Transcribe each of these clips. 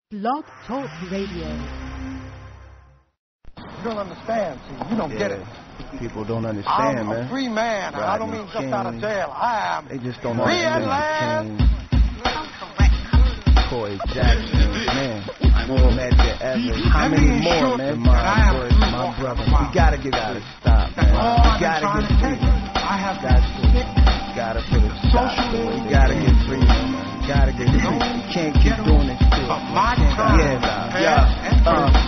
Blog Talk Radio. You don't understand, see. You don't get it. People don't understand, I'm man. a free man, and I don't mean just out of jail. I am They just don't free at understand. last. Corey Jackson, man. More Medgar Evers. How many more, man? My brother. We gotta get out of stop, man. We gotta get free. I have Gotta put a stop to it. We gotta get free, man. We gotta get free. We can't keep doing this shit.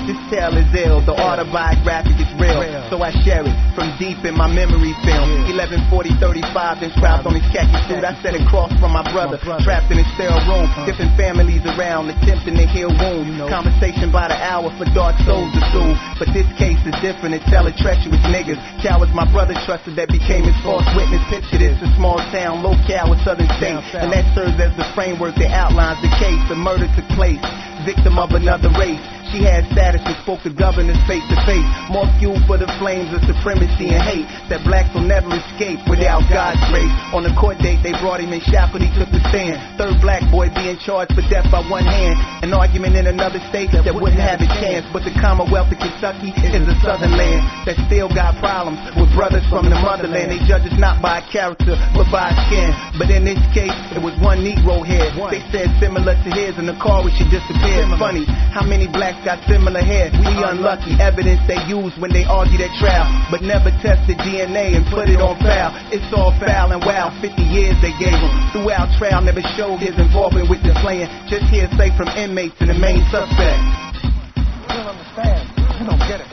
This tale is ill. The autobiographic is real. So I share it from deep in my memory film. 11/40/35, inscribed on his khaki suit. I set it cross from my brother, trapped in a sterile room. Different families around, attempting to heal wounds. Conversation by the hour for dark souls to soothe. But this case is different. It's hella treacherous niggas. Cowards my brother trusted that became his false witness. Picture this, a small town, locale with southern states. And that serves as the framework that outlines the case. The murder took place, victim of another race. She had status and spoke to governors face to face. More fuel for the flames of supremacy and hate that blacks will never escape without God's grace. On the court date, they brought him in shackled, he took the stand. Third black boy being charged for death by one hand. An argument in another state that wouldn't have a chance. But the Commonwealth of Kentucky is a southern land that still got problems with brothers from the motherland. They judge us not by character, but by skin. But in this case, it was one Negro head. They said similar to his in the car when she disappeared. Funny, how many blacks got similar hair? We unlucky. Evidence they use when they argue at trial, but never tested DNA and put it on file. It's all foul and wild. 50 years they gave him. Throughout trial, never showed his involvement with the playing. Just hearsay from inmates and the main suspect. You don't understand. You don't get it.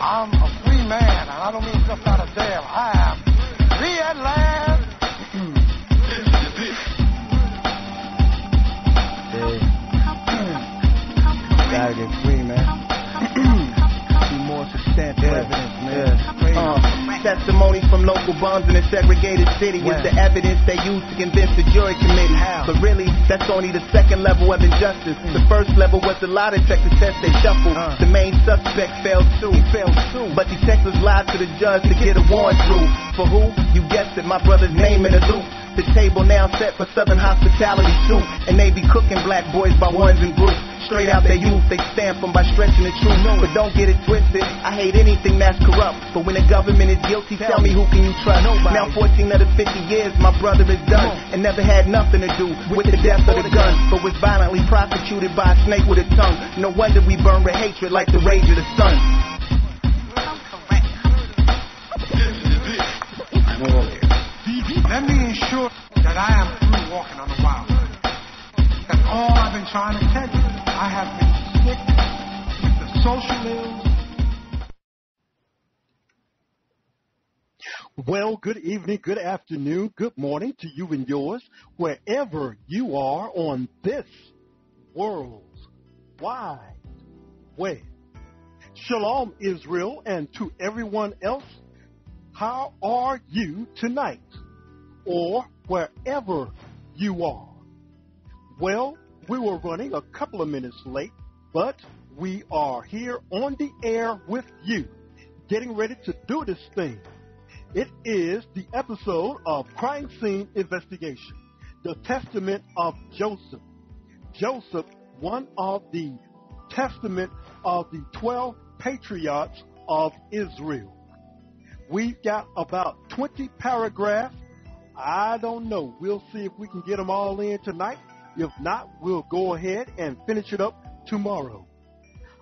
I'm a free man, and I don't mean just out of jail. I am free at last. Gotta get free, man. Be more substantial evidence, man. Testimonies from local bums in a segregated city is the evidence they use to convince the jury committee. But really, that's only the second level of injustice. The first level was the lie detector test they shuffled. The main suspect failed too. But detectives lied to the judge to get a warrant through. For who? You guessed it, my brother's name in the loop. The table now set for Southern hospitality soup, and they be cooking black boys by ones and groups. Straight out their youth, they stamp them by stretching the truth. But don't get it twisted, I hate anything that's corrupt. But when the government is guilty, tell me who can you trust? Now 14 of the 50 years, my brother is done, and never had nothing to do with the death of the gun, but was violently prosecuted by a snake with a tongue. No wonder we burn with hatred like the rage of the sun. Let me ensure that I am through walking on the wild. That's all I've been trying to tell you. I have been sick with the social ills. Well, good evening, good afternoon, good morning to you and yours, wherever you are on this world's wide web. Shalom, Israel, and to everyone else, how are you tonight? Or wherever you are. Well, we were running a couple of minutes late, but we are here on the air with you, getting ready to do this thing. It is the episode of Crime Scene Investigation, the Testament of Joseph. Joseph, one of the testament of the 12 patriarchs of Israel. We've got about 20 paragraphs. I don't know. We'll see if we can get them all in tonight. If not, we'll go ahead and finish it up tomorrow.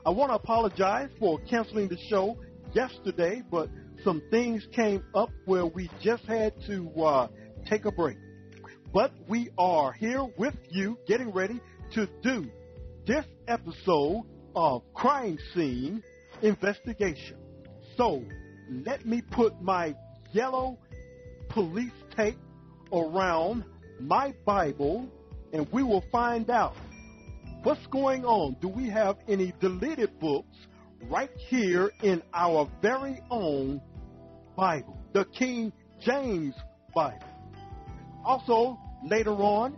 I want to apologize for canceling the show yesterday, but some things came up where we just had to take a break. But we are here with you, getting ready to do this episode of Crime Scene Investigation. So let me put my yellow police tape around my Bible, and we will find out what's going on. Do we have any deleted books right here in our very own Bible, the King James Bible? Also, later on,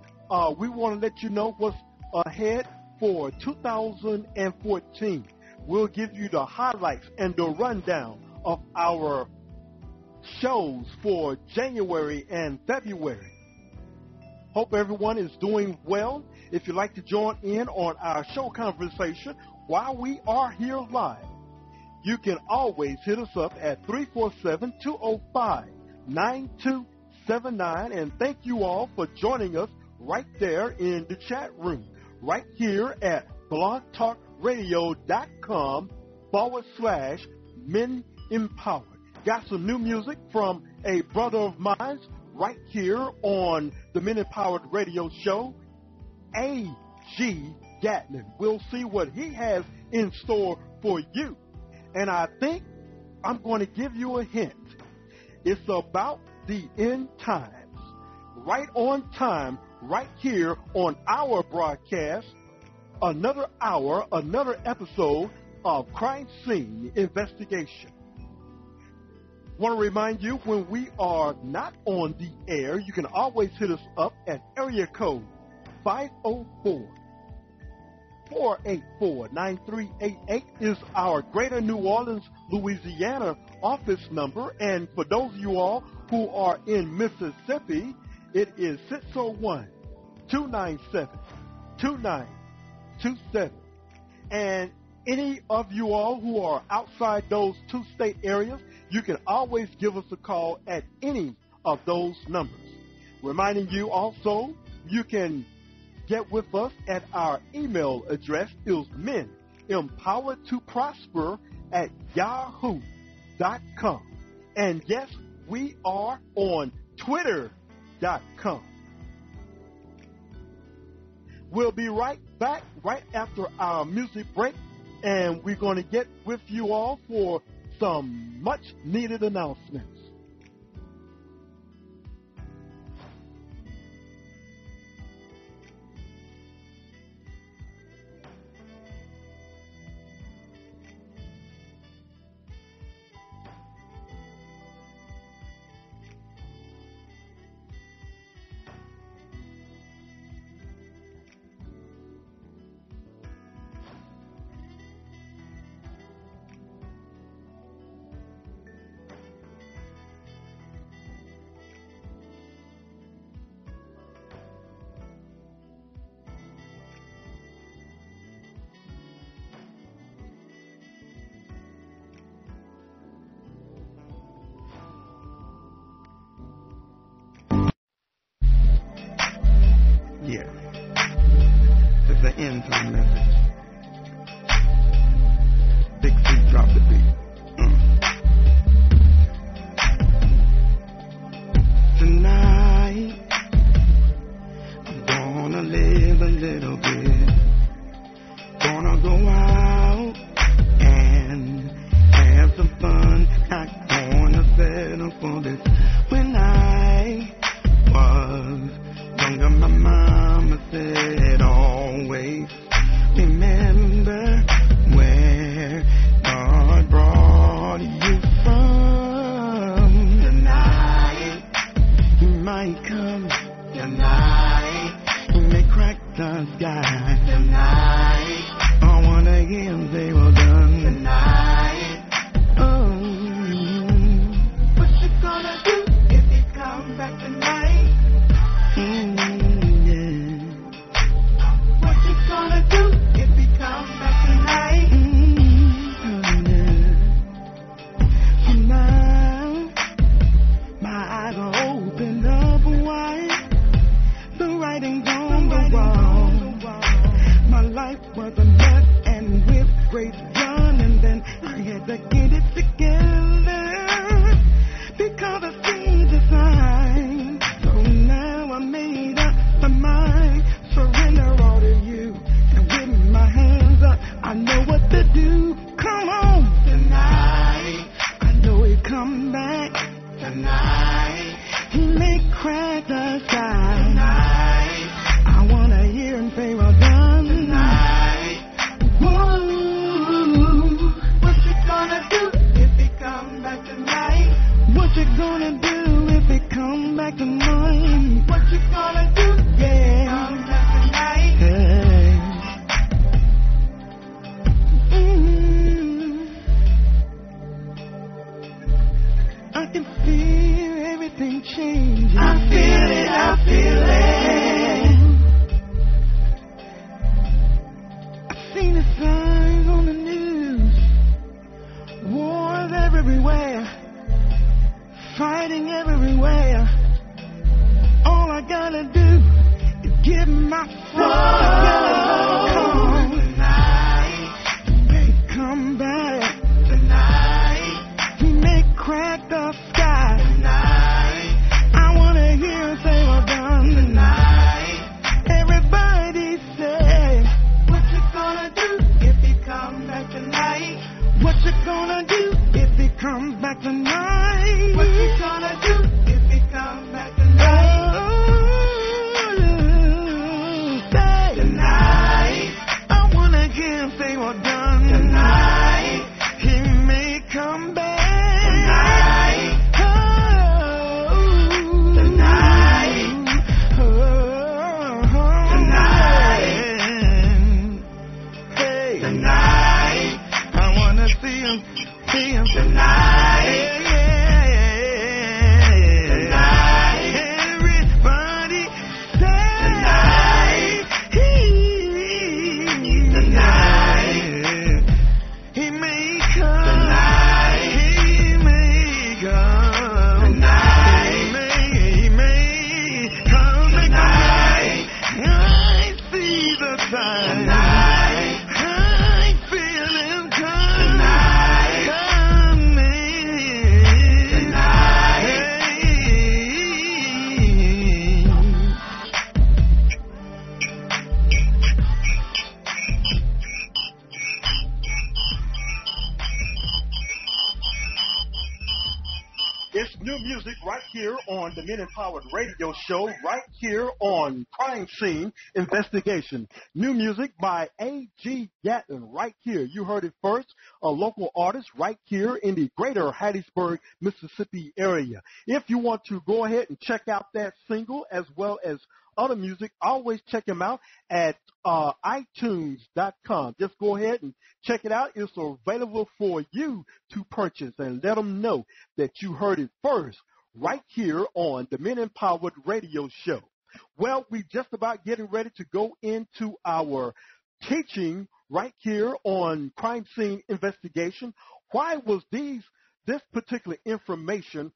we want to let you know what's ahead for 2014. We'll give you the highlights and the rundown of our shows for January and February. Hope everyone is doing well. If you'd like to join in on our show conversation while we are here live, you can always hit us up at 347-205-9279. And thank you all for joining us right there in the chat room, right here at blogtalkradio.com/Men Empowered. Got some new music from a brother of mine right here on the Men Empowered Radio Show, A.G. Gatlin. We'll see what he has in store for you. And I think I'm going to give you a hint. It's about the end times. Right on time, right here on our broadcast. Another hour, another episode of Crime Scene Investigation. Want to remind you, when we are not on the air, you can always hit us up at area code 504-484-9388 is our Greater New Orleans, Louisiana office number. And for those of you all who are in Mississippi, it is 601-297-2927. And any of you all who are outside those two state areas, you can always give us a call at any of those numbers. Reminding you also, you can get with us at our email address is menempoweredtoprosper@yahoo.com. And yes, we are on twitter.com. We'll be right back right after our music break, and we're going to get with you all for some much-needed announcements. Yeah. It's the end time message. Big C, drop the beat. Tonight, I'm gonna live a little bit. Gonna go out and have some fun. Not gonna settle for this. When I was younger, my mama said always remember where God brought you from. Tonight, He might come. Tonight, He may crack the sky. Tonight, I wanna hear Him say well done. Tonight, oh, what you gonna do if He come back tonight? What you gonna do if he comes back tonight? Now, my eyes are open up wide. The writing's on the wall. My life was a mess, and with grace done, and then I had to get it together because I see the sign. So now I made up my mind, surrender all to you, and with my hands up, I know what to do. Come on tonight, I know He'll come back tonight. He may crack the sky tonight. I wanna hear Him say well done tonight. Whoa. On the Men Empowered Radio Show, right here on Crime Scene Investigation. New music by A.G. Gatton, right here. You heard it first, a local artist right here in the greater Hattiesburg, Mississippi area. If you want to go ahead and check out that single as well as other music, always check them out at iTunes.com. Just go ahead and check it out. It's available for you to purchase, and let them know that you heard it first right here on the Men Empowered Radio Show. Well, we just about getting ready to go into our teaching right here on Crime Scene Investigation. Why was this particular information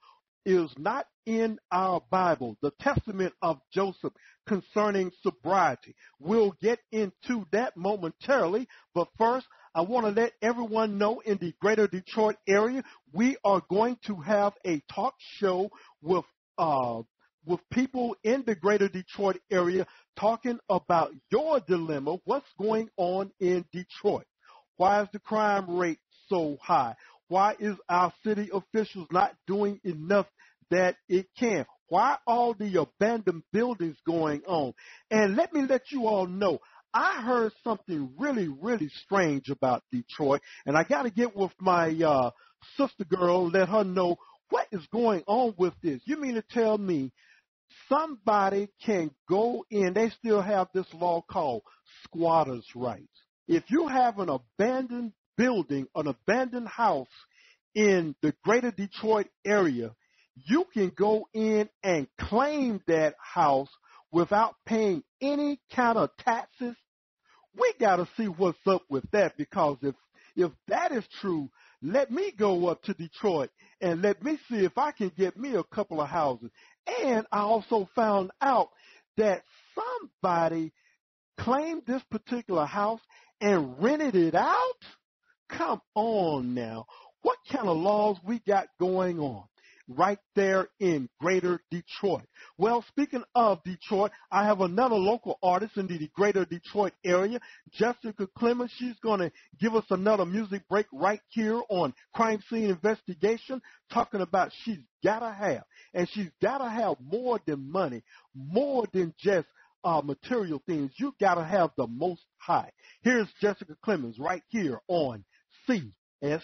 is not in our Bible, the Testament of Joseph concerning sobriety. We'll get into that momentarily, but first, I want to let everyone know in the greater Detroit area, we are going to have a talk show with people in the greater Detroit area talking about your dilemma, what's going on in Detroit. Why is the crime rate so high? Why is our city officials not doing enough that it can? Why all the abandoned buildings going on? And let me let you all know, I heard something really, really strange about Detroit, and I got to get with my sister girl, let her know what is going on with this. You mean to tell me somebody can go in, they still have this law called squatters' rights. If you have an abandoned building, an abandoned house in the greater Detroit area, you can go in and claim that house without paying any kind of taxes. We got to see what's up with that, because if that is true, let me go up to Detroit and let me see if I can get me a couple of houses. And I also found out that somebody claimed this particular house and rented it out. Come on now. What kind of laws we got going on right there in greater Detroit? Well, speaking of Detroit, I have another local artist in the greater Detroit area, Jessica Clemens. She's going to give us another music break right here on Crime Scene Investigation, talking about she's got to have, and she's got to have more than money, more than just material things. You got to have the Most High. Here's Jessica Clemens right here on CSI.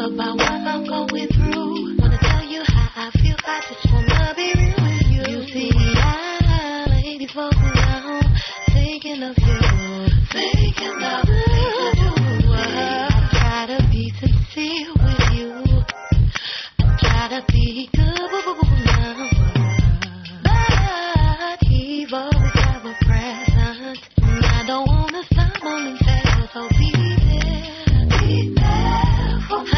About what I'm going through. Wanna tell you how I feel. I just wanna be real with you. You see, I lay these folks around, thinking of you, thinking of you. I try to be sincere with you. I try to be good now, but you've always got a present, and I don't wanna stumble and fail. So be there for me.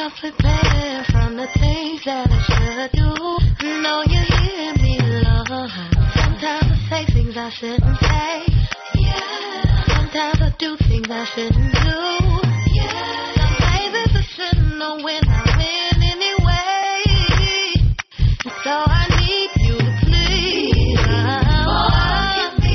myself prepare from the things that I should do. Know you hear me, Lord. Sometimes I say things I shouldn't say. Yeah. Sometimes I do things I shouldn't do. Yeah. Some days I shouldn't know when I win anyway. So I need you to please. Forgive me.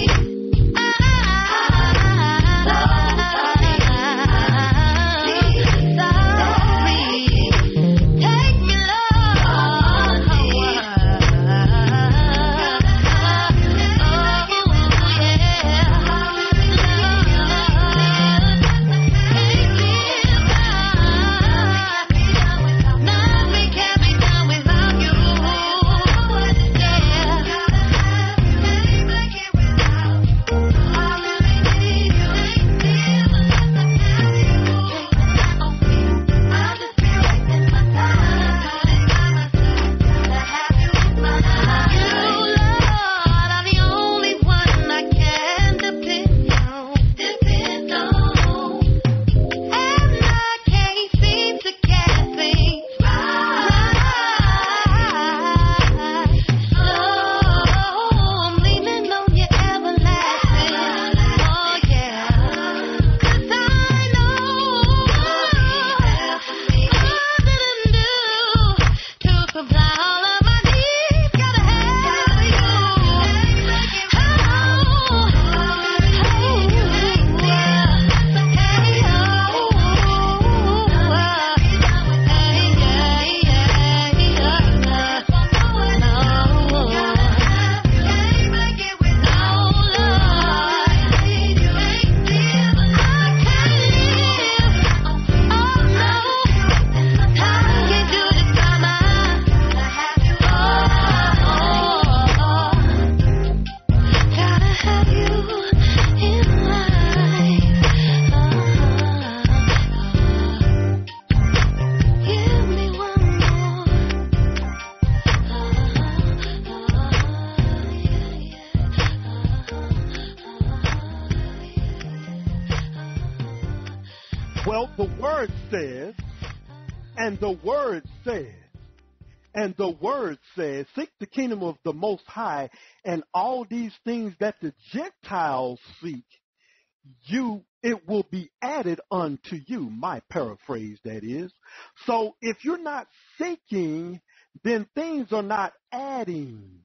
Well, the word says, and the word says, and the word says, seek the kingdom of the Most High, and all these things that the Gentiles seek, it will be added unto you. My paraphrase, that is. So if you're not seeking, then things are not adding.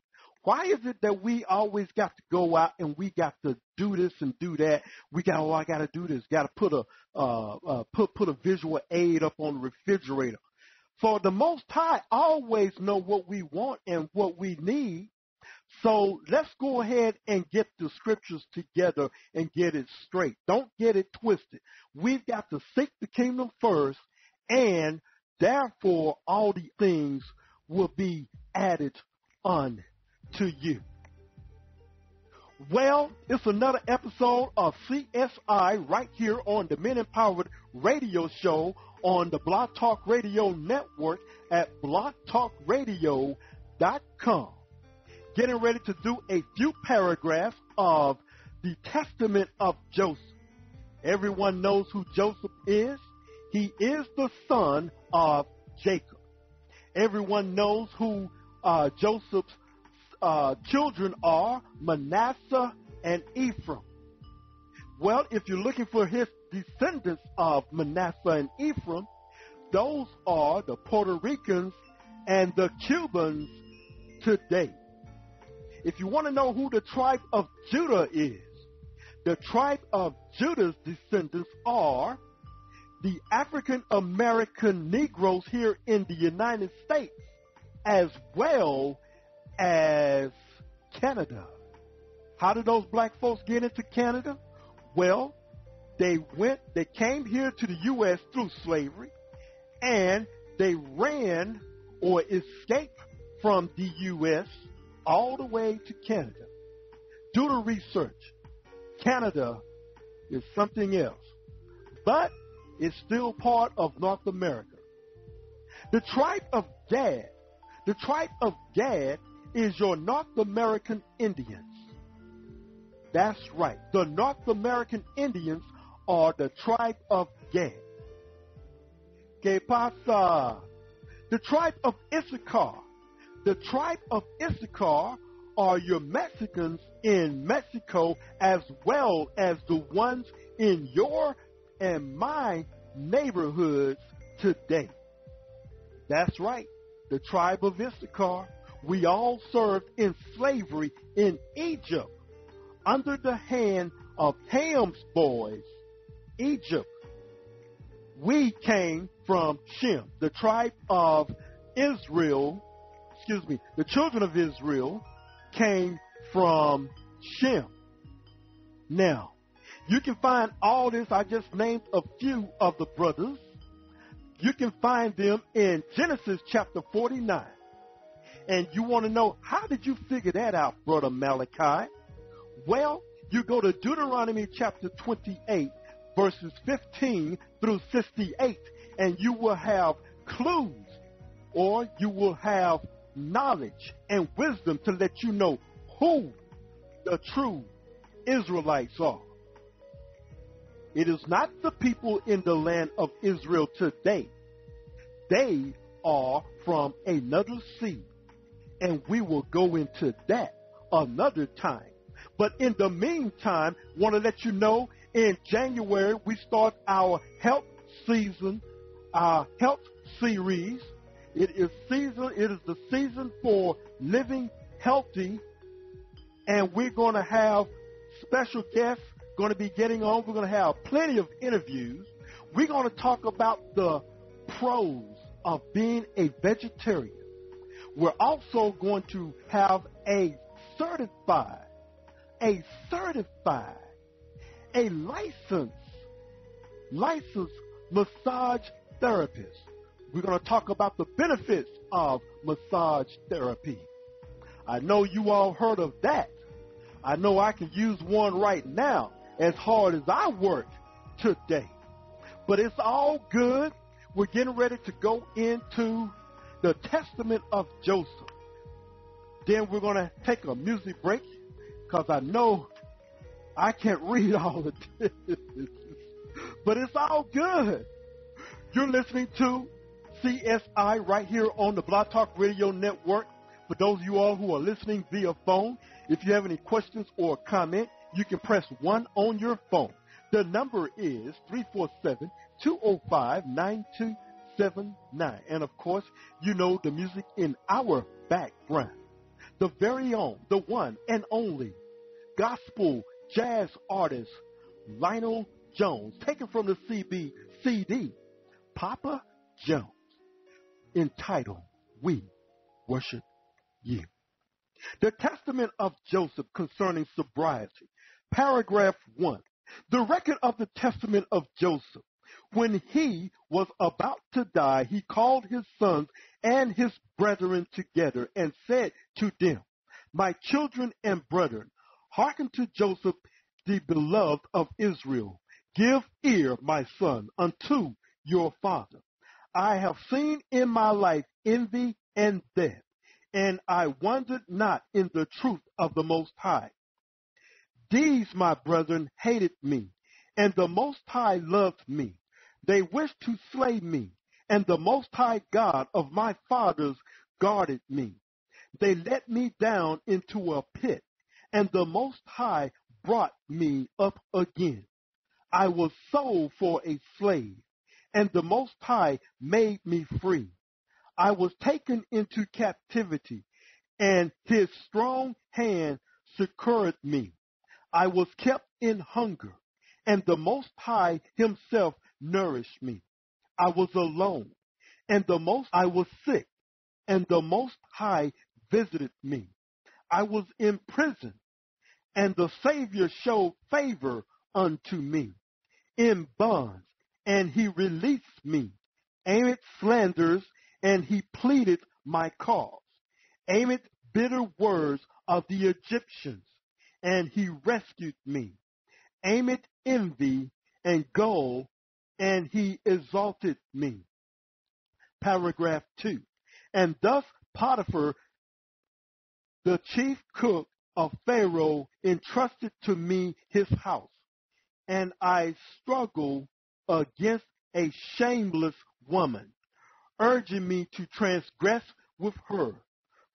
Why is it that we always got to go out and we got to do this and do that? I got to do this. Got to put a visual aid up on the refrigerator. For the Most High always know what we want and what we need. So let's go ahead and get the scriptures together and get it straight. Don't get it twisted. We've got to seek the kingdom first, and therefore all the things will be added unto you. Well, it's another episode of CSI right here on the Men Empowered Radio Show on the Blog Talk Radio Network at blogtalkradio.com. Getting ready to do a few paragraphs of the Testament of Joseph. Everyone knows who Joseph is. He is the son of Jacob. Everyone knows who Joseph's children are, Manasseh and Ephraim. Well, if you're looking for his descendants of Manasseh and Ephraim, those are the Puerto Ricans and the Cubans today. If you want to know who the tribe of Judah is, the tribe of Judah's descendants are the African American Negroes here in the United States, as well as Canada. How did those black folks get into Canada? Well, they came here to the U.S. through slavery, and they ran or escaped from the U.S. all the way to Canada. Do the research. Canada is something else, but it's still part of North America. The tribe of Gad is your North American Indians. That's right. The North American Indians are the tribe of Gad. Que pasa? The tribe of Issachar. The tribe of Issachar are your Mexicans in Mexico as well as the ones in your and my neighborhoods today. That's right, the tribe of Issachar. We all served in slavery in Egypt under the hand of Ham's boys, Egypt. We came from Shem, the tribe of Israel, the children of Israel came from Shem. Now, you can find all this. I just named a few of the brothers. You can find them in Genesis chapter 49. And you want to know, how did you figure that out, Brother Malachi? Well, you go to Deuteronomy chapter 28, verses 15 through 68, and you will have clues, or you will have knowledge and wisdom to let you know who the true Israelites are. It is not the people in the land of Israel today. They are from another seed, and we will go into that another time. But in the meantime, want to let you know, in January, we start our health season, our health series. It is the season for living healthy, and we're going to have special guests going to be getting on. We're going to have plenty of interviews. We're going to talk about the pros of being a vegetarian. We're also going to have a licensed massage therapist. We're going to talk about the benefits of massage therapy. I know you all heard of that. I know I can use one right now as hard as I work today. But it's all good. We're getting ready to go into the Testament of Joseph. Then we're going to take a music break because I know I can't read all of this. But it's all good. You're listening to CSI right here on the Blog Talk Radio Network. For those of you all who are listening via phone, if you have any questions or comment, you can press 1 on your phone. The number is 347-205-9279. And, of course, you know the music in our background. The very own, the one and only gospel jazz artist Lionel Jones, taken from the CD, Papa Jones, entitled, We Worship You. The Testament of Joseph concerning sobriety. Paragraph 1. The record of the Testament of Joseph. When he was about to die, he called his sons and his brethren together and said to them, My children and brethren, hearken to Joseph, the beloved of Israel. Give ear, my son, unto your father. I have seen in my life envy and death, and I wondered not in the truth of the Most High. These, my brethren, hated me, and the Most High loved me. They wished to slay me, and the Most High God of my fathers guarded me. They let me down into a pit, and the Most High brought me up again. I was sold for a slave, and the Most High made me free. I was taken into captivity, and his strong hand succored me. I was kept in hunger, and the Most High himself nourished me. I was alone, and I was sick, and the Most High visited me. I was in prison, and the Savior showed favor unto me. In bonds, and he released me. Amid slanders, and he pleaded my cause. Amid bitter words of the Egyptians, and he rescued me. Amid envy and gall, and he exalted me. Paragraph 2. And thus Potiphar, the chief cook of Pharaoh, entrusted to me his house. And I struggled against a shameless woman, urging me to transgress with her.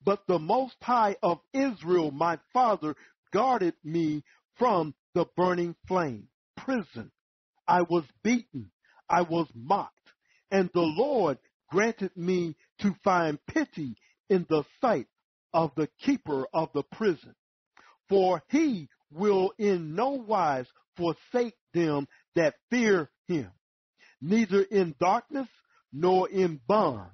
But the Most High of Israel, my father, guarded me from the burning flame. Prison. I was beaten. I was mocked. And the Lord granted me to find pity in the sight of the keeper of the prison. For he will in no wise forsake them that fear him, neither in darkness, nor in bonds,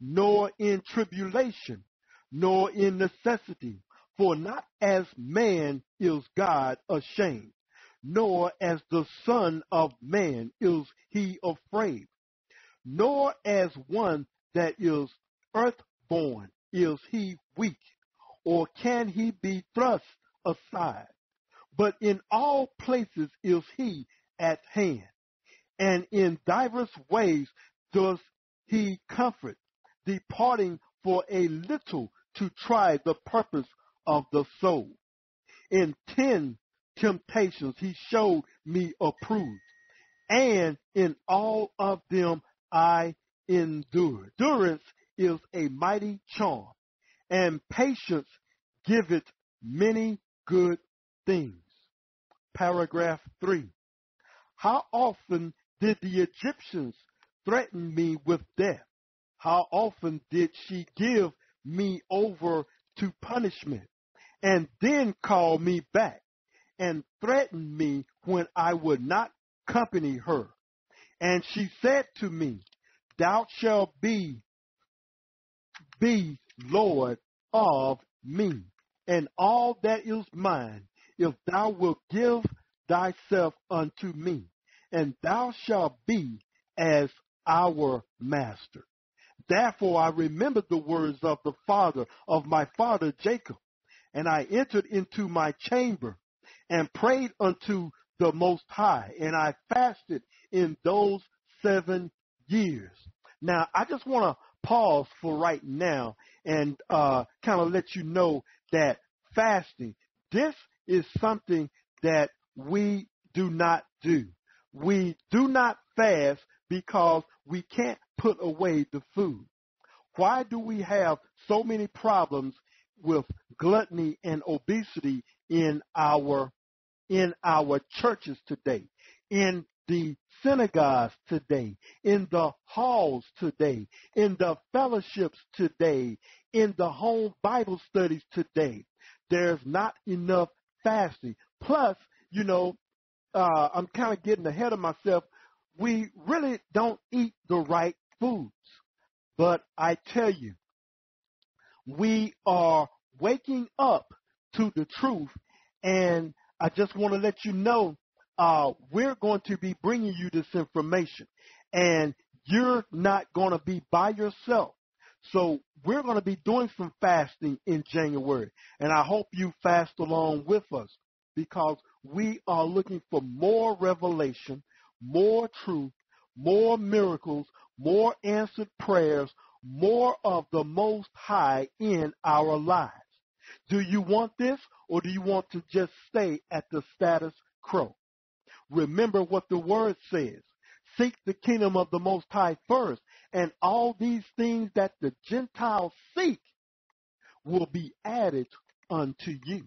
nor in tribulation, nor in necessity. For not as man is God ashamed, nor as the Son of Man is he afraid, nor as one that is earthborn is he weak, or can he be thrust aside. But in all places is he at hand, and in divers ways does he comfort, departing for a little to try the purpose of the soul. In 10 temptations he showed me approved, and in all of them I endured. Endurance is a mighty charm, and patience giveth many good things. Paragraph 3. How often did the Egyptians threaten me with death? How often did she give me over to punishment, and then call me back, and threaten me when I would not accompany her? And she said to me, Thou shalt be Lord of me, and all that is mine, if thou wilt give thyself unto me, and thou shalt be as our master. Therefore I remembered the words of the father of my father Jacob, and I entered into my chamber and prayed unto the Most High, and I fasted in those 7 years. Now, I just want to pause for right now and kind of let you know that fasting, this is something that we do not do. We do not fast because we can't put away the food. Why do we have so many problems with gluttony and obesity in our churches today, in the synagogues today, in the halls today, in the fellowships today, in the home Bible studies today? There's not enough fasting. Plus, I'm kind of getting ahead of myself. We really don't eat the right foods. But I tell you, we are waking up to the truth, and I just want to let you know we're going to be bringing you this information, and you're not going to be by yourself. So we're going to be doing some fasting in January, and I hope you fast along with us, because we are looking for more revelation, more truth, more miracles, more answered prayers, more of the Most High in our lives. Do you want this, or do you want to just stay at the status quo? Remember what the word says. Seek the kingdom of the Most High first, and all these things that the Gentiles seek will be added unto you.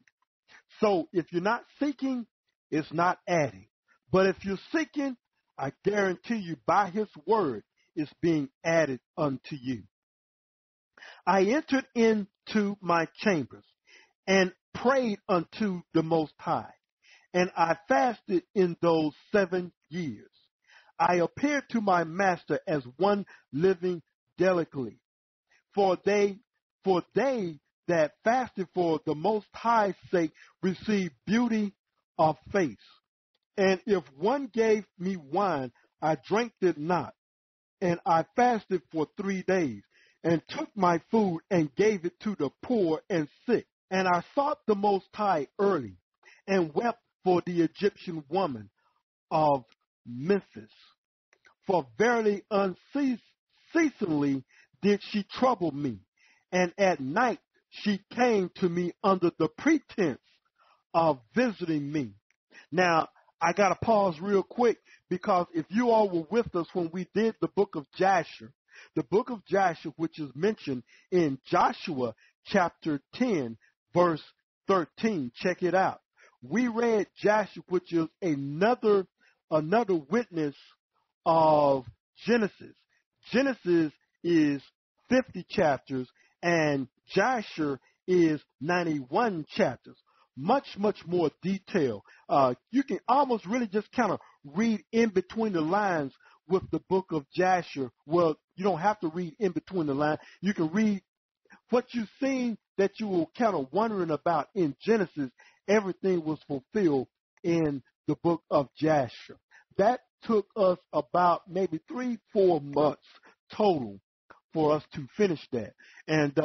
So if you're not seeking, it's not adding. But if you're seeking, I guarantee you by his word, it's being added unto you. I entered into my chambers and prayed unto the Most High, and I fasted in those 7 years. I appeared to my master as one living delicately, for they that fasted for the Most High's sake receive beauty of face. And if one gave me wine, I drank it not. And I fasted for 3 days, and took my food and gave it to the poor and sick. And I sought the Most High early, and wept for the Egyptian woman of Memphis. For verily unceasingly did she trouble me, and at night she came to me under the pretense of visiting me. Now, I got to pause real quick because if you all were with us when we did the book of Jasher, which is mentioned in Joshua chapter 10, verse 13. Check it out. We read Jasher, which is another witness of Genesis. Genesis is 50 chapters, and Jasher is 91 chapters. Much more detail. You can almost really just kind of read in between the lines with the book of Jasher. Well, you don't have to read in between the lines. You can read what you've seen that you were kind of wondering about in Genesis. Everything was fulfilled in the book of Jasher. That took us about maybe 3-4 months total for us to finish that. And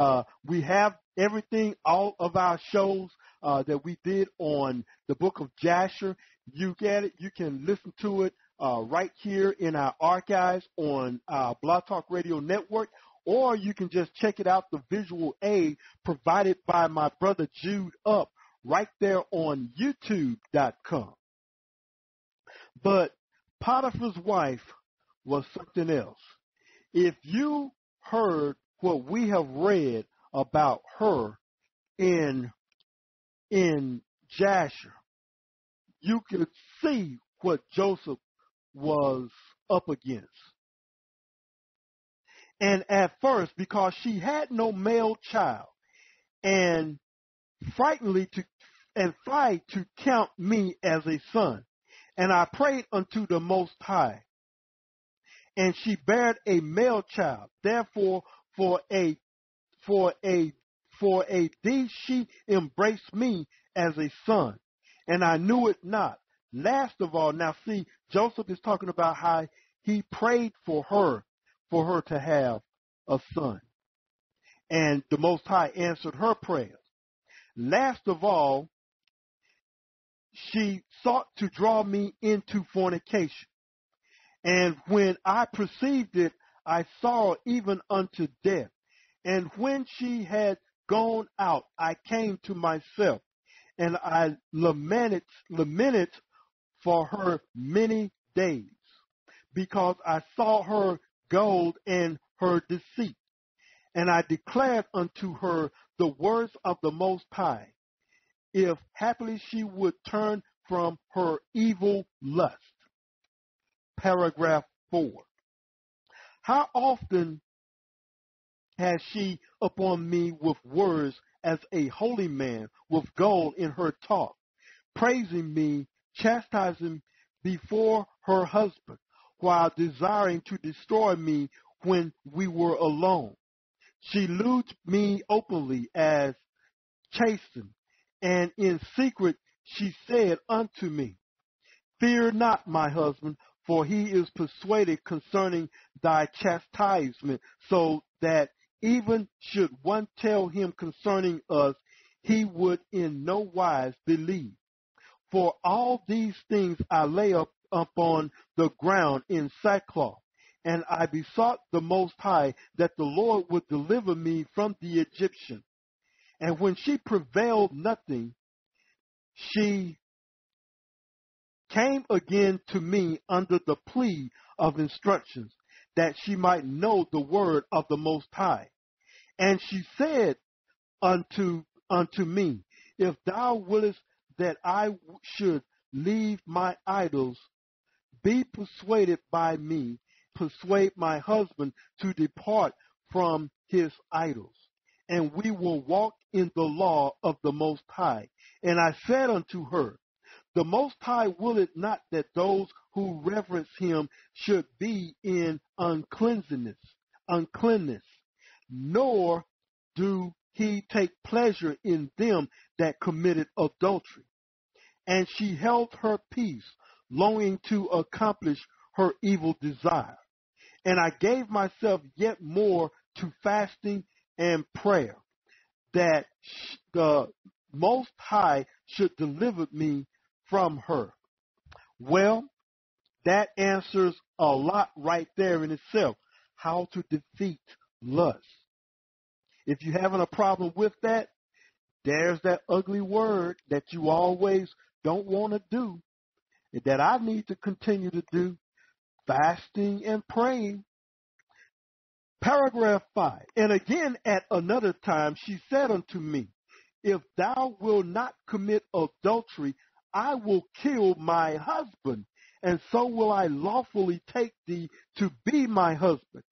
we have everything, all of our shows that we did on the book of Jasher. You get it. You can listen to it right here in our archives on our Blog Talk Radio Network, or you can just check it out, the visual aid provided by my brother JEWEDuP right there on YouTube.com. But Potiphar's wife was something else. If you heard what we have read about her in Jasher, you could see what Joseph was up against. And at first, because she had no male child, and frighteningly to count me as a son, and I prayed unto the Most High, and she bare a male child. Therefore, for a deed she embraced me as a son, and I knew it not. Last of all, now see, Joseph is talking about how he prayed for her to have a son, and the Most High answered her prayers. Last of all, she sought to draw me into fornication. And when I perceived it, I saw even unto death. And when she had gone out, I came to myself, and I lamented for her many days, because I saw her gold and her deceit. And I declared unto her the words of the Most High, if happily she would turn from her evil lust. Paragraph 4. How often has she upon me with words as a holy man, with gold in her talk, praising me, chastising before her husband, while desiring to destroy me when we were alone. She lewd me openly as chastened, and in secret she said unto me, fear not, my husband, for he is persuaded concerning thy chastisement, so that even should one tell him concerning us, he would in no wise believe. For all these things I lay up upon the ground in sackcloth, and I besought the Most High that the Lord would deliver me from the Egyptian. And when she prevailed nothing, she came again to me under the plea of instructions, that she might know the word of the Most High. And she said unto me, if thou wouldest that I should leave my idols, be persuaded by me, persuade my husband to depart from his idols, and we will walk in the law of the Most High. And I said unto her, the Most High willeth not that those who reverence him should be in uncleanness, nor do he take pleasure in them that committed adultery. And she held her peace, longing to accomplish her evil desire. And I gave myself yet more to fasting and prayer, that the Most High should deliver me from her. Well, that answers a lot right there in itself. How to defeat lust. If you're having a problem with that, there's that ugly word that you always don't want to do. that I need to continue to do, fasting and praying. Paragraph 5. And again at another time she said unto me, if thou wilt not commit adultery, I will kill my husband, and so will I lawfully take thee to be my husband.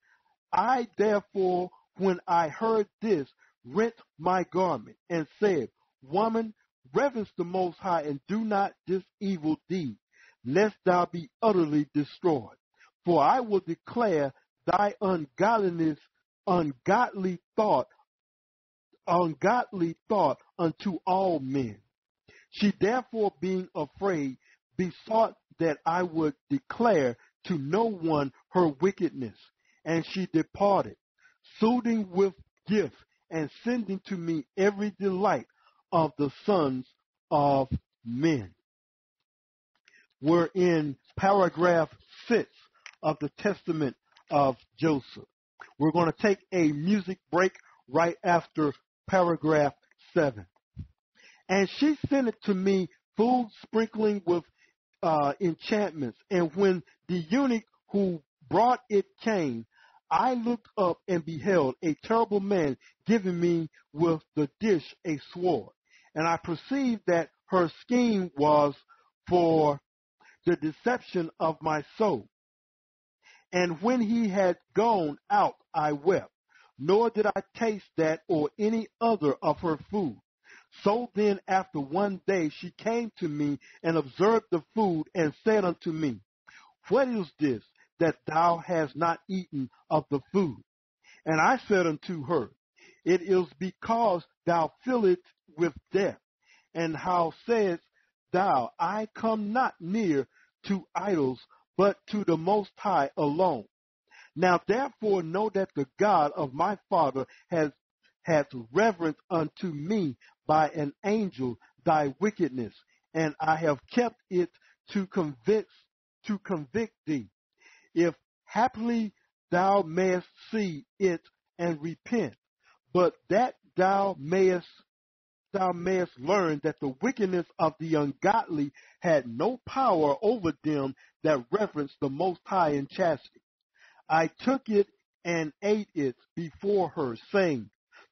I therefore, when I heard this, rent my garment, and said, Woman, reverence the Most High, and do not this evil deed, lest thou be utterly destroyed. For I will declare thy ungodly thought unto all men. She therefore, being afraid, besought that I would declare to no one her wickedness. And she departed, soothing with gifts, and sending to me every delight of the sons of men. We're in paragraph 6 of the Testament of Joseph. We're going to take a music break right after paragraph 7. And she sent it to me, food sprinkling with enchantments. And when the eunuch who brought it came, I looked up and beheld a terrible man giving me with the dish a sword. And I perceived that her scheme was for the deception of my soul. And when he had gone out, I wept, nor did I taste that or any other of her food. So then after one day she came to me and observed the food and said unto me, What is this that thou hast not eaten of the food? And I said unto her, It is because thou fillest with death. And how sayest thou, I come not near to idols, but to the Most High alone? Now therefore know that the God of my father hath reverence unto me by an angel thy wickedness, and I have kept it to convict thee, if haply thou mayest see it and repent, but that thou mayest learn that the wickedness of the ungodly had no power over them that reverence the Most High in chastity. I took it and ate it before her, saying,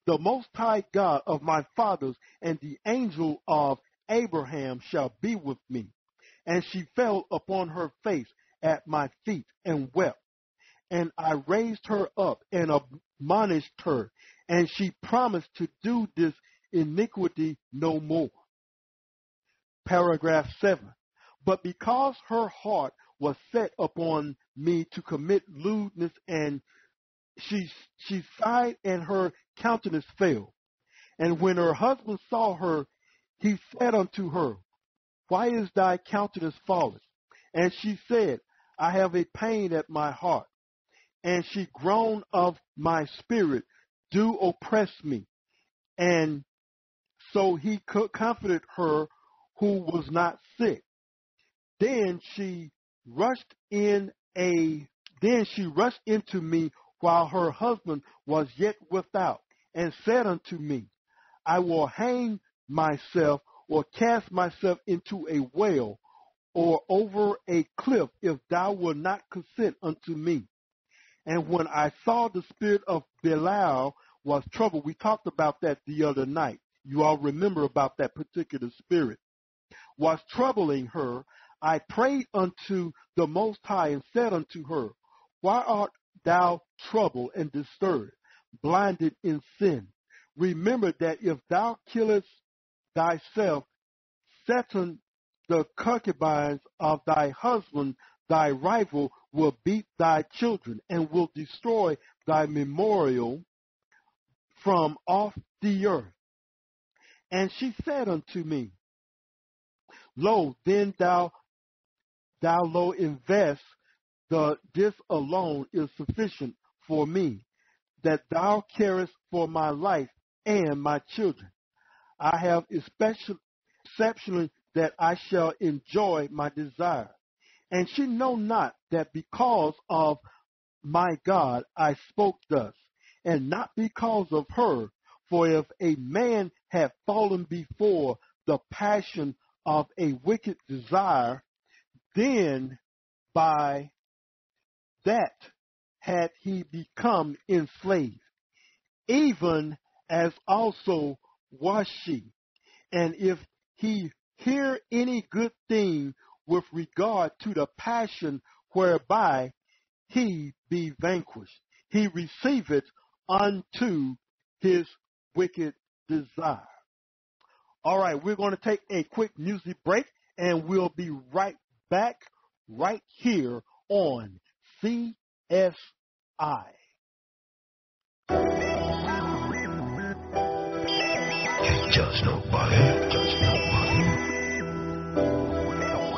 The Most High God of my fathers and the angel of Abraham shall be with me. And she fell upon her face at my feet and wept. And I raised her up and admonished her, and she promised to do this iniquity no more. Paragraph 7. But because her heart was set upon me to commit lewdness, and she sighed, and her countenance fell. And when her husband saw her, he said unto her, Why is thy countenance fallen? And she said, I have a pain at my heart, and she groaned of my spirit, do oppress me. And so he comforted her who was not sick. Then she rushed into me while her husband was yet without, and said unto me, I will hang myself, or cast myself into a well, or over a cliff, if thou wilt not consent unto me. And when I saw the spirit of Belial was troubled, we talked about that the other night. You all remember about that particular spirit. Was troubling her, I prayed unto the Most High and said unto her, Why art thou troubled and disturbed, blinded in sin? Remember that if thou killest thyself, Satan, the concubines of thy husband, thy rival, will beat thy children, and will destroy thy memorial from off the earth. And she said unto me, Lo, then thou invest, this alone is sufficient for me, that thou carest for my life and my children. I have exceptionally that I shall enjoy my desire. And she know not that because of my God I spoke thus, and not because of her. For if a man had fallen before the passion of a wicked desire, then by that had he become enslaved, even as also was she. And if he hear any good thing with regard to the passion whereby he be vanquished, he receiveth unto his wicked desire. All right, we're going to take a quick music break, and we'll be right back right here on CSI. Can't judge nobody,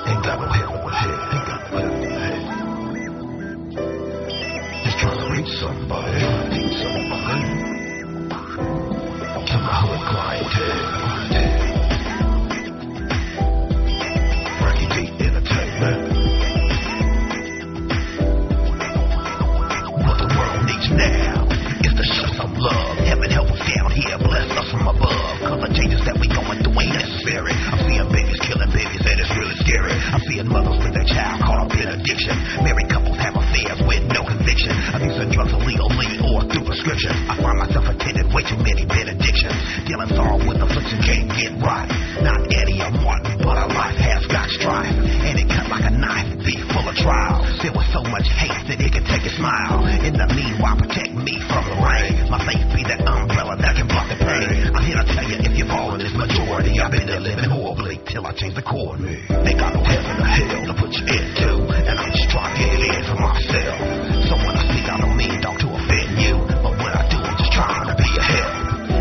Ain't got no hell in my head, Just trying to reach somebody, To my hood clientele, Frankie D Entertainment. What the world needs now is to show some love. Heaven help us down here, bless us from above. Cause the changes that we going through ain't necessary. I'm seeing babies killing babies, and it's really scary. I'm seeing mothers with their child caught up in addiction. Married couples have affairs with no conviction. Abuse of drugs illegally or through prescription. I find myself attending way too many benedictions. Dealing sorrow with affliction can't get right. Not Eddie or Martin, but our life has got strife. And it cut like a knife, be full of trials. There was so much hate that it could take a smile. In the meanwhile, protect me from the rain. My faith be that umbrella that can block the pain. I'm here to tell you, if you fall in this majority, I've been there living horribly till I change the chord. Ain't got no heaven or hell to put you into, and I'm just trying to get in for myself. So when I speak, I don't mean dog to offend you, but when I do, I'm just trying to be a help.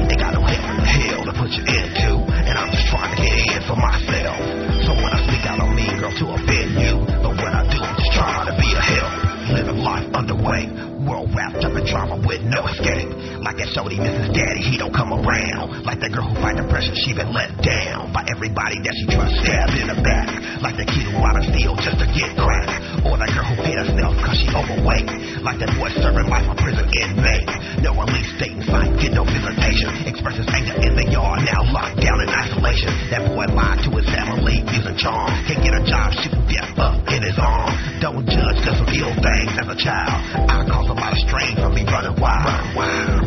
Ain't got no heaven or hell to put you into, and I'm just trying to get in for myself. So when I speak, I don't mean girl to offend you, but when I do, I'm just trying to be a help. Living life underway, world wrapped up in drama with no escape. Like that shorty Mrs. Daddy, he don't come around. Like that girl who fight depression, she been let down by everybody that she trusts, stabbed in the back. Like that kid who wanna steal just to get crack. Or that girl who hit herself cause she overweight. Like that boy serving life a prison inmate. No release date in sight, get no visitation. Expresses anger in the yard, now locked down in isolation. That boy lied to his family, using charm. Can't get a job, shooting death up in his arm. Don't judge just some ill things as a child. I caused a lot of strain from me running wild.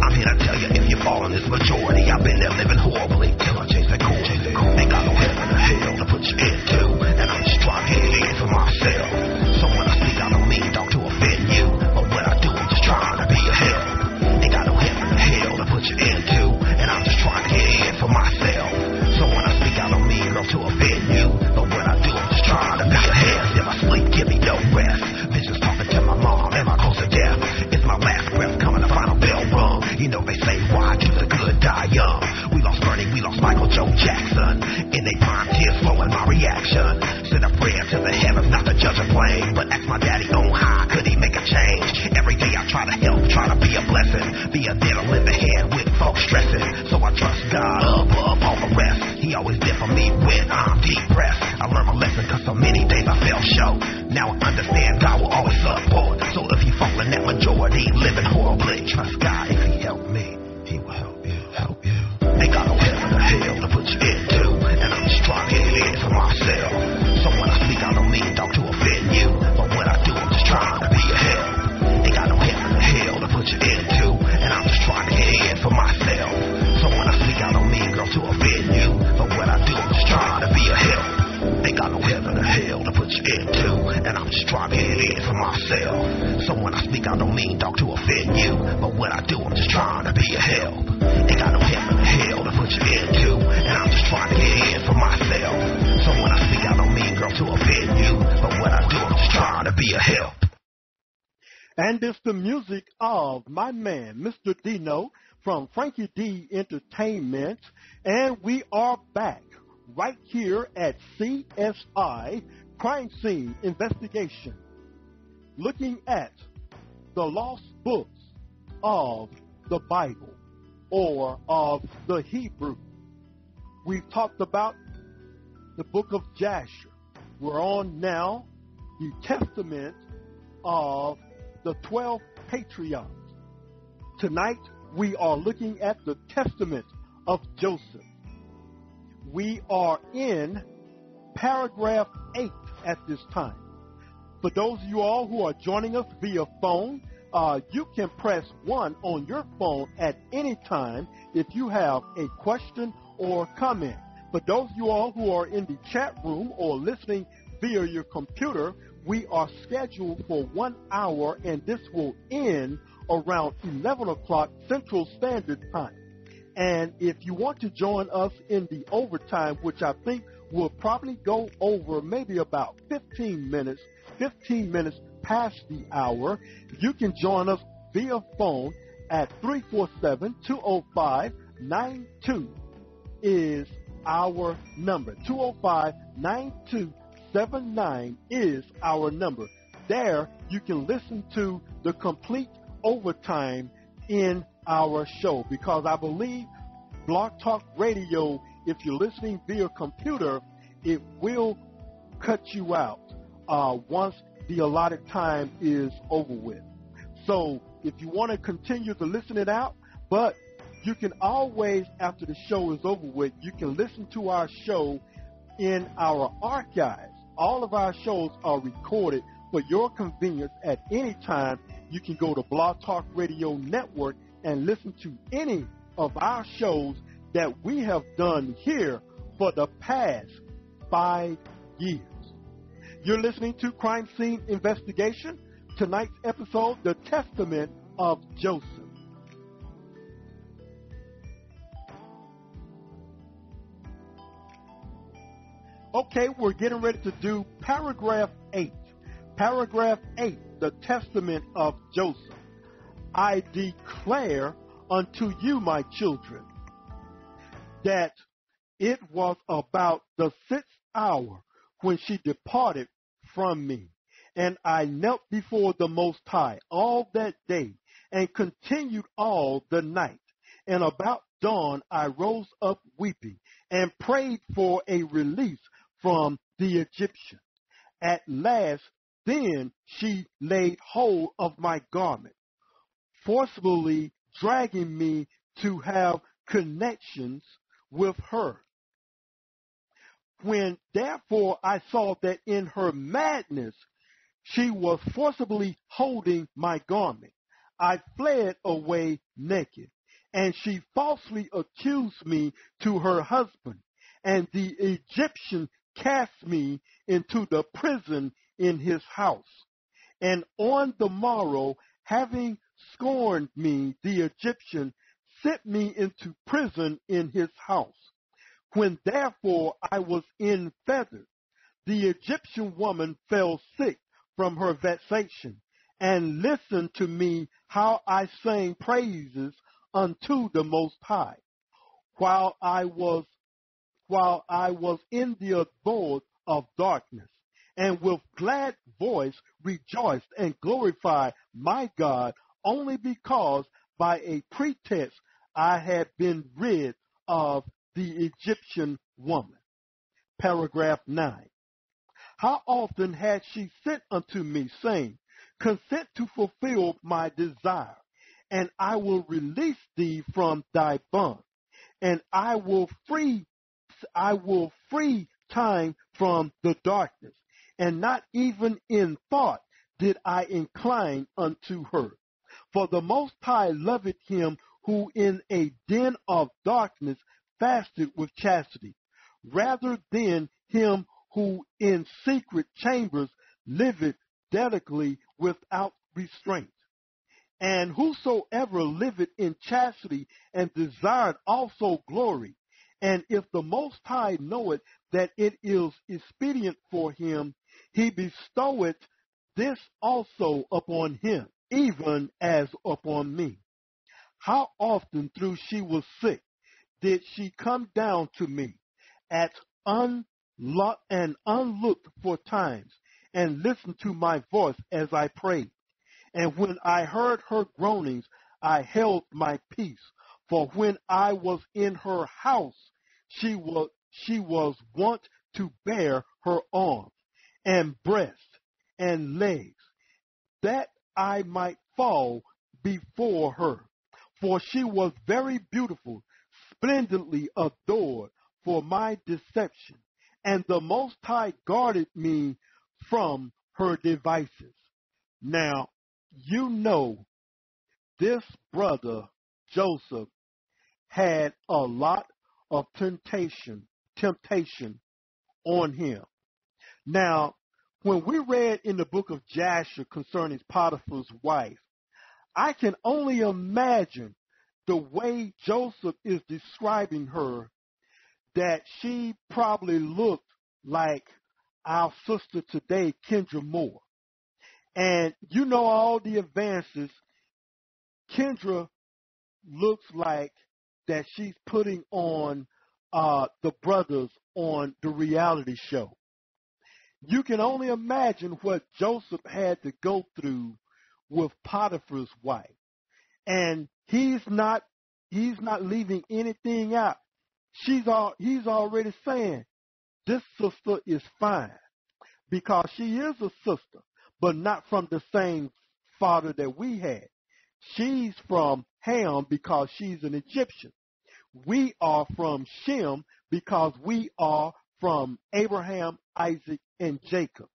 I'm here to tell you, if you fall in this majority, I've been there living horribly till I change that course. Ain't got no heaven or hell to put you into, and I'm just trying to get in for myself. So when I speak, I don't mean dog to offend you, but when I do, I'm just trying to be a help. Ain't got no heaven or hell to put you into, and I'm just trying to get in for myself. So when I speak, I don't mean girl to offend you, but when I do, I'm just trying to be a help. If I sleep, give me no rest. Visions talking to my mom, am I close to death? It's my last breath coming, the final bell rung. You know they say, why do the good die young? We lost Bernie, we lost Michael Joe Jackson. In they prime, tears flowing, my reaction. Send a prayer to the heavens, not to judge or blame, but ask my daddy on high, could he make a change? Every day I try to help, try to be a blessing. Be a dead or living head with folks stressing. So I trust God above all the rest. He always there for me when I'm depressed. I learned my lesson cause so many days I fell short. Now I understand God will always support. So if you fall in that majority, living horribly, trust God, if he help me, he will help you, help you. Ain't got no heaven or hell to put you into, and I'm just trying to get in for myself. So when I speak, I don't mean dog to offend you, but when I do, I'm just trying to be a help. Ain't got no heaven or hell to put you into, and I'm just trying to get in for myself. So when I speak, I don't mean girl to offend you, but when I do, I'm just trying to be a help. Ain't got no heaven or hell to put you into, and I'm just trying to get in for myself. So when I speak, I don't mean dog to offend you, but when I do, I'm just trying to be a help. Ain't got no heaven or hell to put you into, and I'm just trying to get in for myself. So when I speak, I don't mean girl to offend you, but when I do, I'm just trying to be a help. And it's the music of my man, Mr. Dino, from Frankie D Entertainment, and we are back right here at CSI, Crime Scene Investigation, looking at the lost books of the Bible or of the Hebrew. We've talked about the book of Jasher. We're on now the testament of the 12 patriarchs. Tonight, we are looking at the testament of Joseph. We are in paragraph 8 at this time. For those of you all who are joining us via phone, you can press 1 on your phone at any time if you have a question or comment. For those of you all who are in the chat room or listening via your computer, we are scheduled for 1 hour, and this will end around 11 o'clock Central Standard Time. And if you want to join us in the overtime, which I think will probably go over maybe about 15 minutes past the hour, you can join us via phone at 347-205-92 is our number. 205-9279 is our number. There you can listen to the complete overtime in our show, because I believe Blog Talk Radio, if you're listening via computer, it will cut you out once the allotted time is over with. So if you want to continue to listen it out, but you can always, after the show is over with, you can listen to our show in our archives. All of our shows are recorded for your convenience at any time. You can go to Blog Talk Radio Network and listen to any of our shows that we have done here for the past 5 years. You're listening to Crime Scene Investigation. Tonight's episode, The Testament of Joseph. Okay, we're getting ready to do paragraph 8. Paragraph 8, The Testament of Joseph. I declare unto you, my children, that it was about the 6th hour when she departed from me, and I knelt before the Most High all that day, and continued all the night. And about dawn I rose up weeping, and prayed for a release from the Egyptian. At last then she laid hold of my garment, forcibly dragging me to have connections with her. When therefore I saw that in her madness she was forcibly holding my garment, I fled away naked, and she falsely accused me to her husband, and the Egyptian cast me into the prison in his house. And on the morrow, having scorned me, the Egyptian sent me into prison in his house. When therefore I was in feathers, the Egyptian woman fell sick from her vexation, and listened to me how I sang praises unto the Most High, while I was in the abode of darkness, and with glad voice rejoiced and glorified my God, only because by a pretext I had been rid of the Egyptian woman. Paragraph 9. How often had she sent unto me, saying, consent to fulfill my desire, and I will release thee from thy bond, and I will free time from the darkness. And not even in thought did I incline unto her. For the Most High loveth him who in a den of darkness fasted with chastity, rather than him who in secret chambers liveth delicately without restraint. And whosoever liveth in chastity and desired also glory, and if the Most High knoweth that it is expedient for him, he bestoweth this also upon him, even as upon me. How often through she was sick did she come down to me at unlooked for times, and listen to my voice as I prayed. And when I heard her groanings, I held my peace. For when I was in her house, she was wont to bear her arms and breast and legs, that I might fall before her. For she was very beautiful, splendidly adored for my deception. And the Most High guarded me from her devices. Now, you know this brother, Joseph, had a lot of temptation on him. Now, when we read in the book of Jasher concerning Potiphar's wife, I can only imagine the way Joseph is describing her, that she probably looked like our sister today, Kendra Moore. And you know all the advances. Kendra looks like that she's putting on the brothers on the reality show. You can only imagine what Joseph had to go through with Potiphar's wife. And he's not leaving anything out. He's already saying this sister is fine because she is a sister, but not from the same father that we had. She's from Ham because she's an Egyptian. We are from Shem because we are from Abraham, Isaac, and Jacob.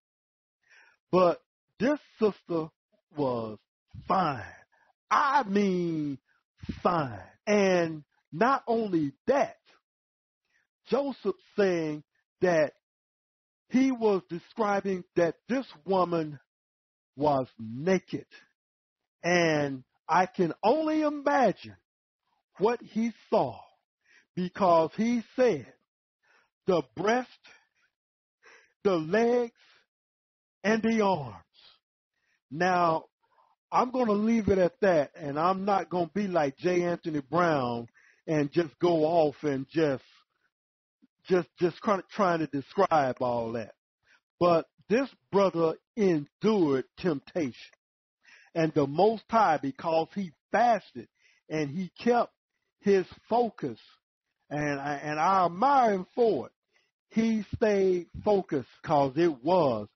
But this sister was fine. I mean, fine. And not only that, Joseph saying that he was describing that this woman was naked. And I can only imagine what he saw, because he said the breast, the legs, and the arms. Now, I'm going to leave it at that, and I'm not going to be like J. Anthony Brown and just go off and just trying to describe all that. But this brother endured temptation. And the Most High, because he fasted and he kept his focus, and I admire him for it, he stayed focused because it was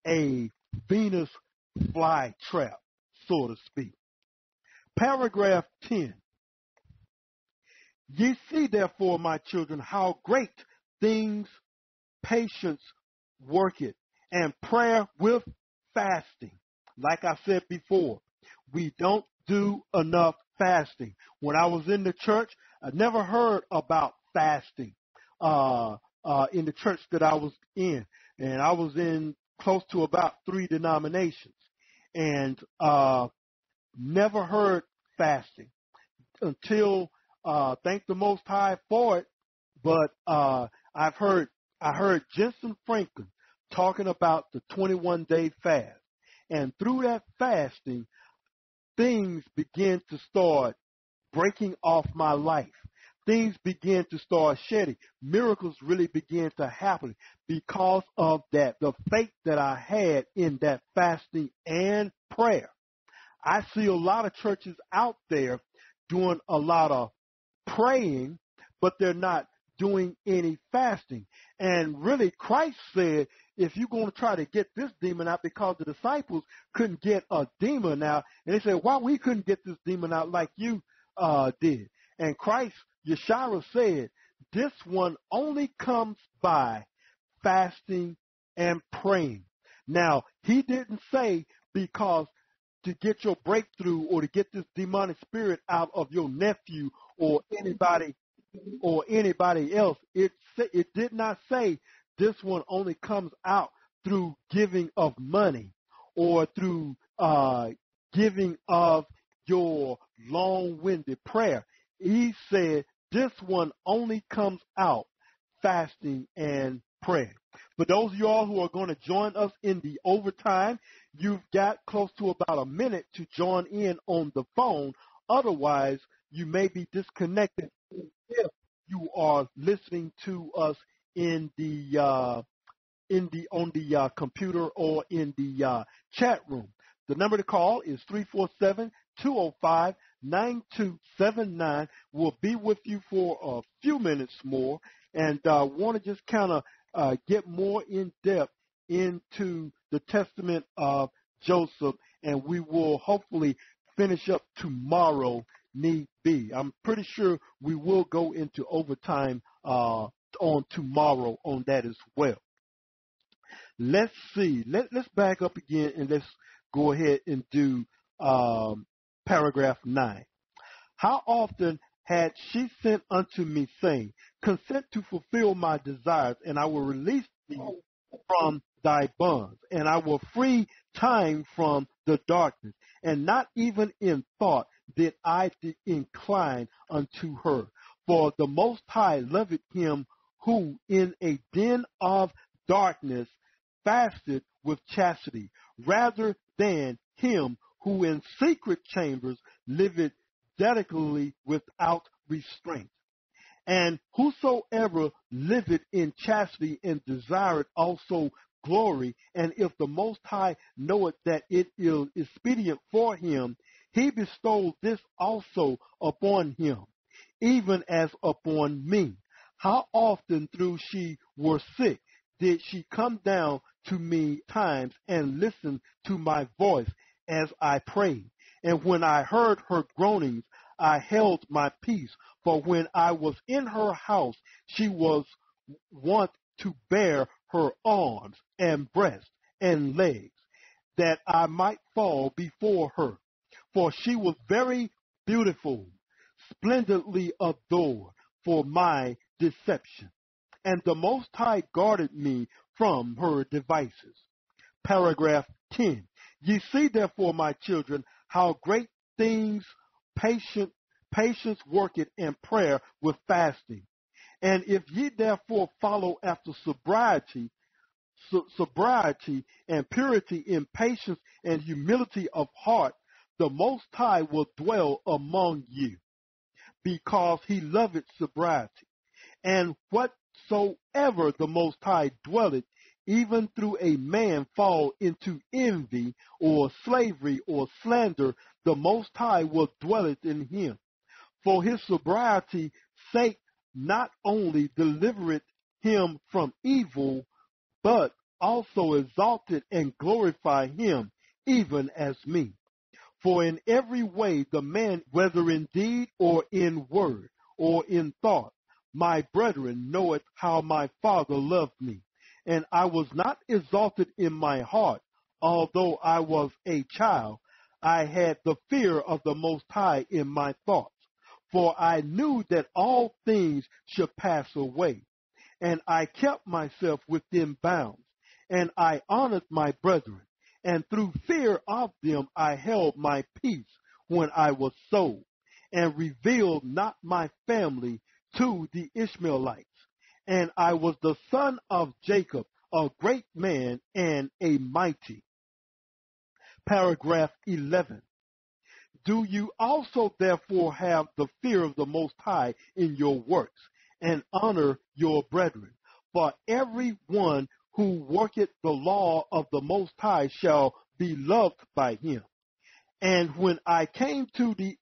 a Venus flytrap, so to speak. Paragraph 10. Ye see, therefore, my children, how great things patience worketh, and prayer with fasting. Like I said before, we don't do enough fasting. When I was in the church, I never heard about fasting in the church that I was in. And I was in close to about 3 denominations. And never heard fasting until, thank the Most High for it. But I heard Jensen Franklin talking about the 21-day fast. And through that fasting, things began to start breaking off my life. Things began to start shedding. Miracles really began to happen because of that, the faith that I had in that fasting and prayer. I see a lot of churches out there doing a lot of praying, but they're not doing any fasting. And really, Christ said, if you're going to try to get this demon out, because the disciples couldn't get a demon out, and they said, why we couldn't get this demon out like you did? And Christ, Yeshua said, this one only comes by fasting and praying. Now, he didn't say because to get your breakthrough or to get this demonic spirit out of your nephew or anybody else. It did not say this one only comes out through giving of money or through giving of your long-winded prayer. He said this one only comes out fasting and praying. For those of you all who are going to join us in the overtime, you've got close to about a minute to join in on the phone. Otherwise, you may be disconnected if you are listening to us on the computer or in the chat room. The number to call is 347-205-9279. We'll be with you for a few minutes more, and want to just kind of get more in depth into the testament of Joseph, and we will hopefully finish up tomorrow, need be. I'm pretty sure we will go into overtime on tomorrow on that as well. Let's see. Let's back up again and let's go ahead and do paragraph 9. How often had she sent unto me, saying, consent to fulfill my desires, and I will release thee from thy bonds, and I will free time from the darkness. And not even in thought did I incline unto her. For the Most High loveth him who in a den of darkness fasted with chastity, rather than him who in secret chambers liveth dedicatedly without restraint. And whosoever liveth in chastity and desireth also glory, and if the Most High knoweth that it is expedient for him, he bestowed this also upon him, even as upon me. How often through she were sick did she come down to me times and listen to my voice as I prayed. And when I heard her groanings, I held my peace. For when I was in her house, she was wont to bare her arms and breast and legs, that I might fall before her. For she was very beautiful, splendidly adored for my deception. And the Most High guarded me from her devices. Paragraph 10. Ye see therefore, my children, how great things patience worketh in prayer with fasting. And if ye therefore follow after sobriety and purity in patience and humility of heart, the Most High will dwell among you, because he loveth sobriety. And whatsoever the Most High dwelleth, even through a man fall into envy or slavery or slander, the Most High will dwelleth in him. For his sobriety sake not only delivereth him from evil, but also exalted and glorify him, even as me. For in every way the man, whether in deed or in word or in thought, my brethren, knoweth how my Father loved me. And I was not exalted in my heart, although I was a child. I had the fear of the Most High in my thoughts. For I knew that all things should pass away. And I kept myself within bounds. And I honored my brethren. And through fear of them I held my peace when I was sold, and revealed not my family to the Ishmaelites. And I was the son of Jacob, a great man and a mighty. Paragraph 11. Do you also therefore have the fear of the Most High in your works, and honor your brethren? For every one who worketh the law of the Most High shall be loved by him. And when I came to the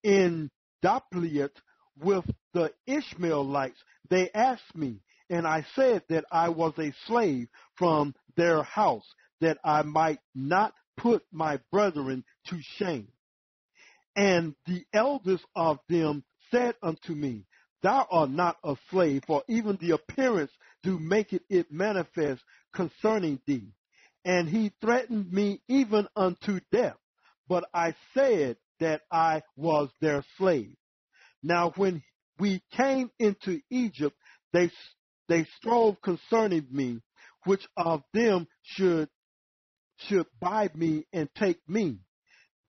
Indopiliate with the Ishmaelites, they asked me, and I said that I was a slave from their house, that I might not put my brethren to shame. And the eldest of them said unto me, Thou art not a slave, for even the appearance do make it manifest concerning thee. And he threatened me even unto death. But I said that I was their slave. Now when we came into Egypt, they strove concerning me, which of them should buy me and take me.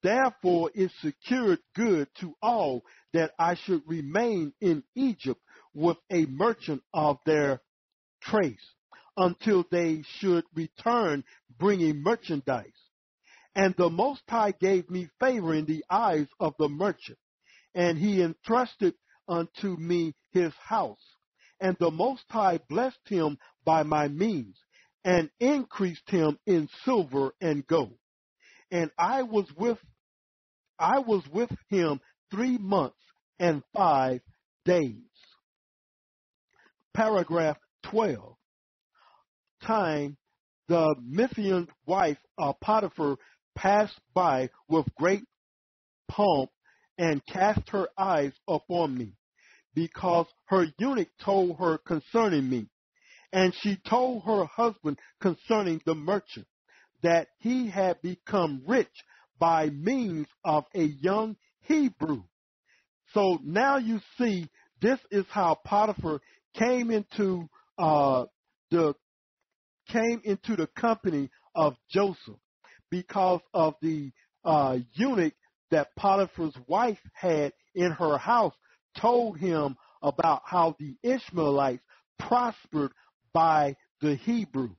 Therefore it secured good to all that I should remain in Egypt with a merchant of their trace, until they should return bringing merchandise. And the Most High gave me favor in the eyes of the merchant, and he entrusted unto me his house. And the Most High blessed him by my means, and increased him in silver and gold. And I was with him 3 months and 5 days. Paragraph 12. Time the Mythian wife of Potiphar passed by with great pomp and cast her eyes upon me, because her eunuch told her concerning me. And she told her husband concerning the merchant that he had become rich by means of a young Hebrew. So now you see, this is how Potiphar came into the company of Joseph, because of the eunuch that Potiphar's wife had in her house told him about how the Ishmaelites prospered by the Hebrew.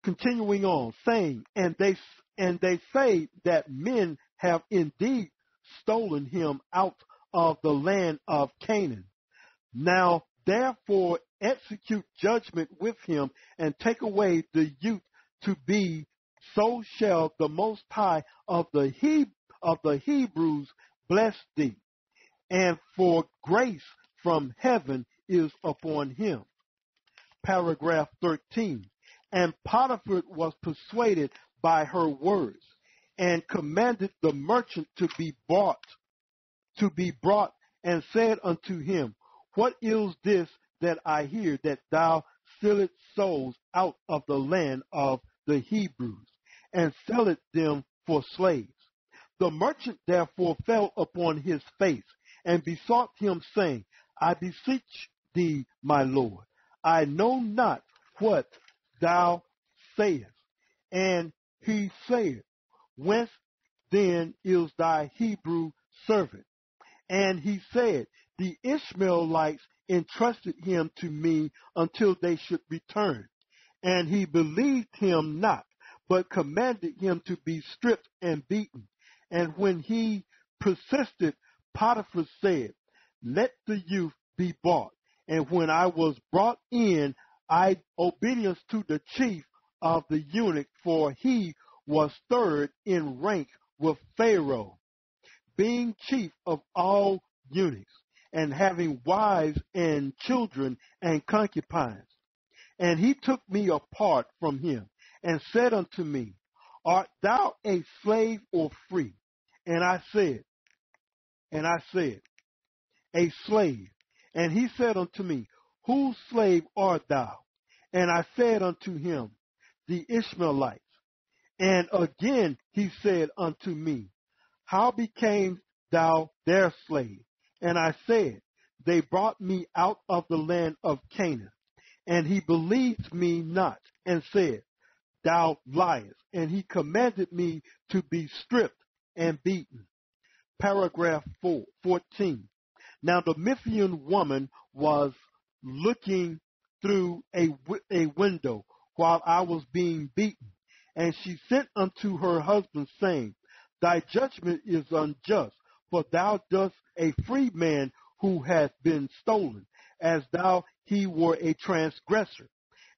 Continuing on, saying, and they say that men have indeed stolen him out of the land of Canaan. Now therefore execute judgment with him, and take away the youth to be. So shall the Most High of the Hebrews bless thee, and for grace from heaven is upon him. Paragraph 13. And Potiphar was persuaded by her words, and commanded the merchant to be brought, and said unto him, What is this that I hear, that thou stealest souls out of the land of the Hebrews, and sellest them for slaves? The merchant therefore fell upon his face, and besought him, saying, I beseech thee, my lord, I know not what thou sayest. And he said, Whence then is thy Hebrew servant? And he said, The Ishmaelites entrusted him to me until they should return. And he believed him not, but commanded him to be stripped and beaten. And when he persisted, Potiphar said, Let the youth be brought. And when I was brought in, I obedience to the chief of the eunuch, for he was third in rank with Pharaoh, being chief of all eunuchs, and having wives and children and concubines. And he took me apart from him, and said unto me, Art thou a slave or free? And I said, A slave. And he said unto me, Whose slave art thou? And I said unto him, The Ishmaelites. And again he said unto me, How became thou their slave? And I said, They brought me out of the land of Canaan. And he believed me not, and said, Thou liest. And he commanded me to be stripped and beaten. Paragraph 14. Now the Mythian woman was looking through a window while I was being beaten. And she sent unto her husband, saying, Thy judgment is unjust, for thou dost a free man who hath been stolen, as though he were a transgressor.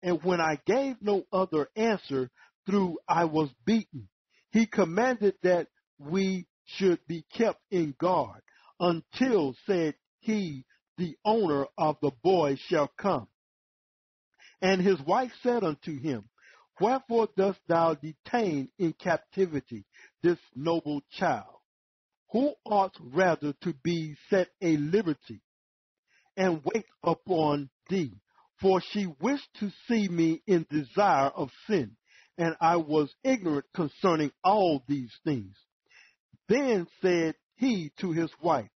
And when I gave no other answer, through I was beaten, he commanded that we should be kept in guard, until, said he, the owner of the boy shall come. And his wife said unto him, Wherefore dost thou detain in captivity this noble child, who ought rather to be set a liberty, and wait upon thee? For she wished to see me in desire of sin, and I was ignorant concerning all these things. Then said he to his wife,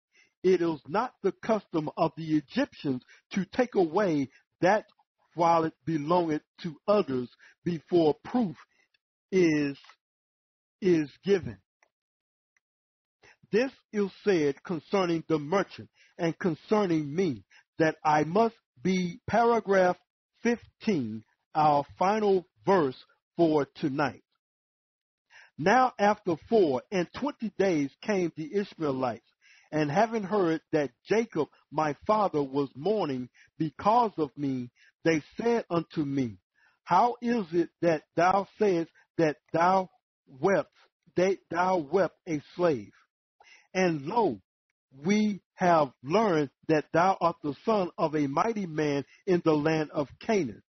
It is not the custom of the Egyptians to take away that while it belongeth to others before proof is given. This is said concerning the merchant, and concerning me, that I must be. Paragraph 15, our final verse for tonight. Now after 24 days came the Ishmaelites, and having heard that Jacob my father was mourning because of me, they said unto me, How is it that thou sayest that thou wept a slave? And lo, we have learned that thou art the son of a mighty man in the land of Canaan,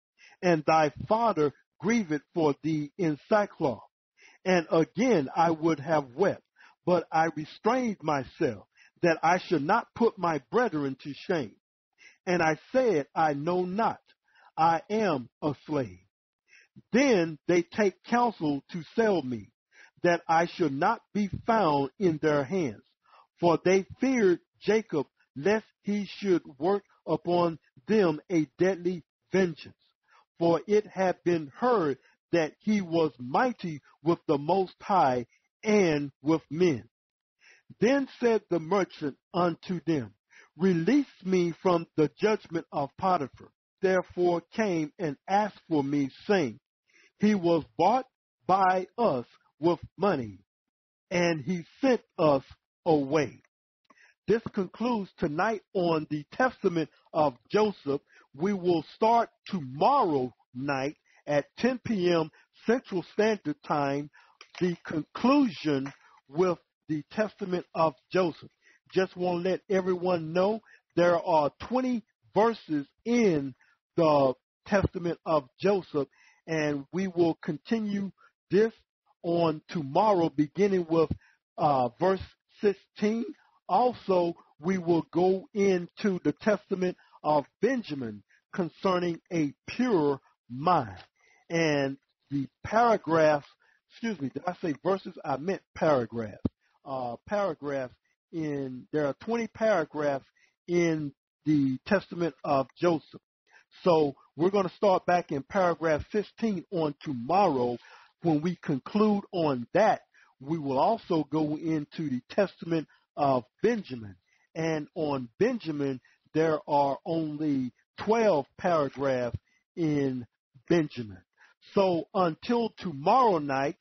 and thy father grieveth for thee in sackcloth. And again I would have wept, but I restrained myself, that I should not put my brethren to shame. And I said, I know not. I am a slave. Then they take counsel to sell me, that I should not be found in their hands. For they feared Jacob, lest he should work upon them a deadly vengeance. For it had been heard that he was mighty with the Most High and with men. Then said the merchant unto them, Release me from the judgment of Potiphar. Therefore came and asked for me, saying, He was bought by us with money, and he sent us away. This concludes tonight on the Testament of Joseph. We will start tomorrow night at 10 p.m. Central Standard Time, the conclusion with the Testament of Joseph. Just want to let everyone know there are 20 verses in the Testament of Joseph, and we will continue this on tomorrow, beginning with verse 16. Also, we will go into the Testament of Benjamin concerning a pure mind. And the paragraphs, excuse me, did I say verses? I meant paragraphs. There are 20 paragraphs in the Testament of Joseph. So we're going to start back in paragraph 15 on tomorrow. When we conclude on that, we will also go into the Testament of Benjamin. And on Benjamin, there are only 12 paragraphs in Benjamin. So until tomorrow night,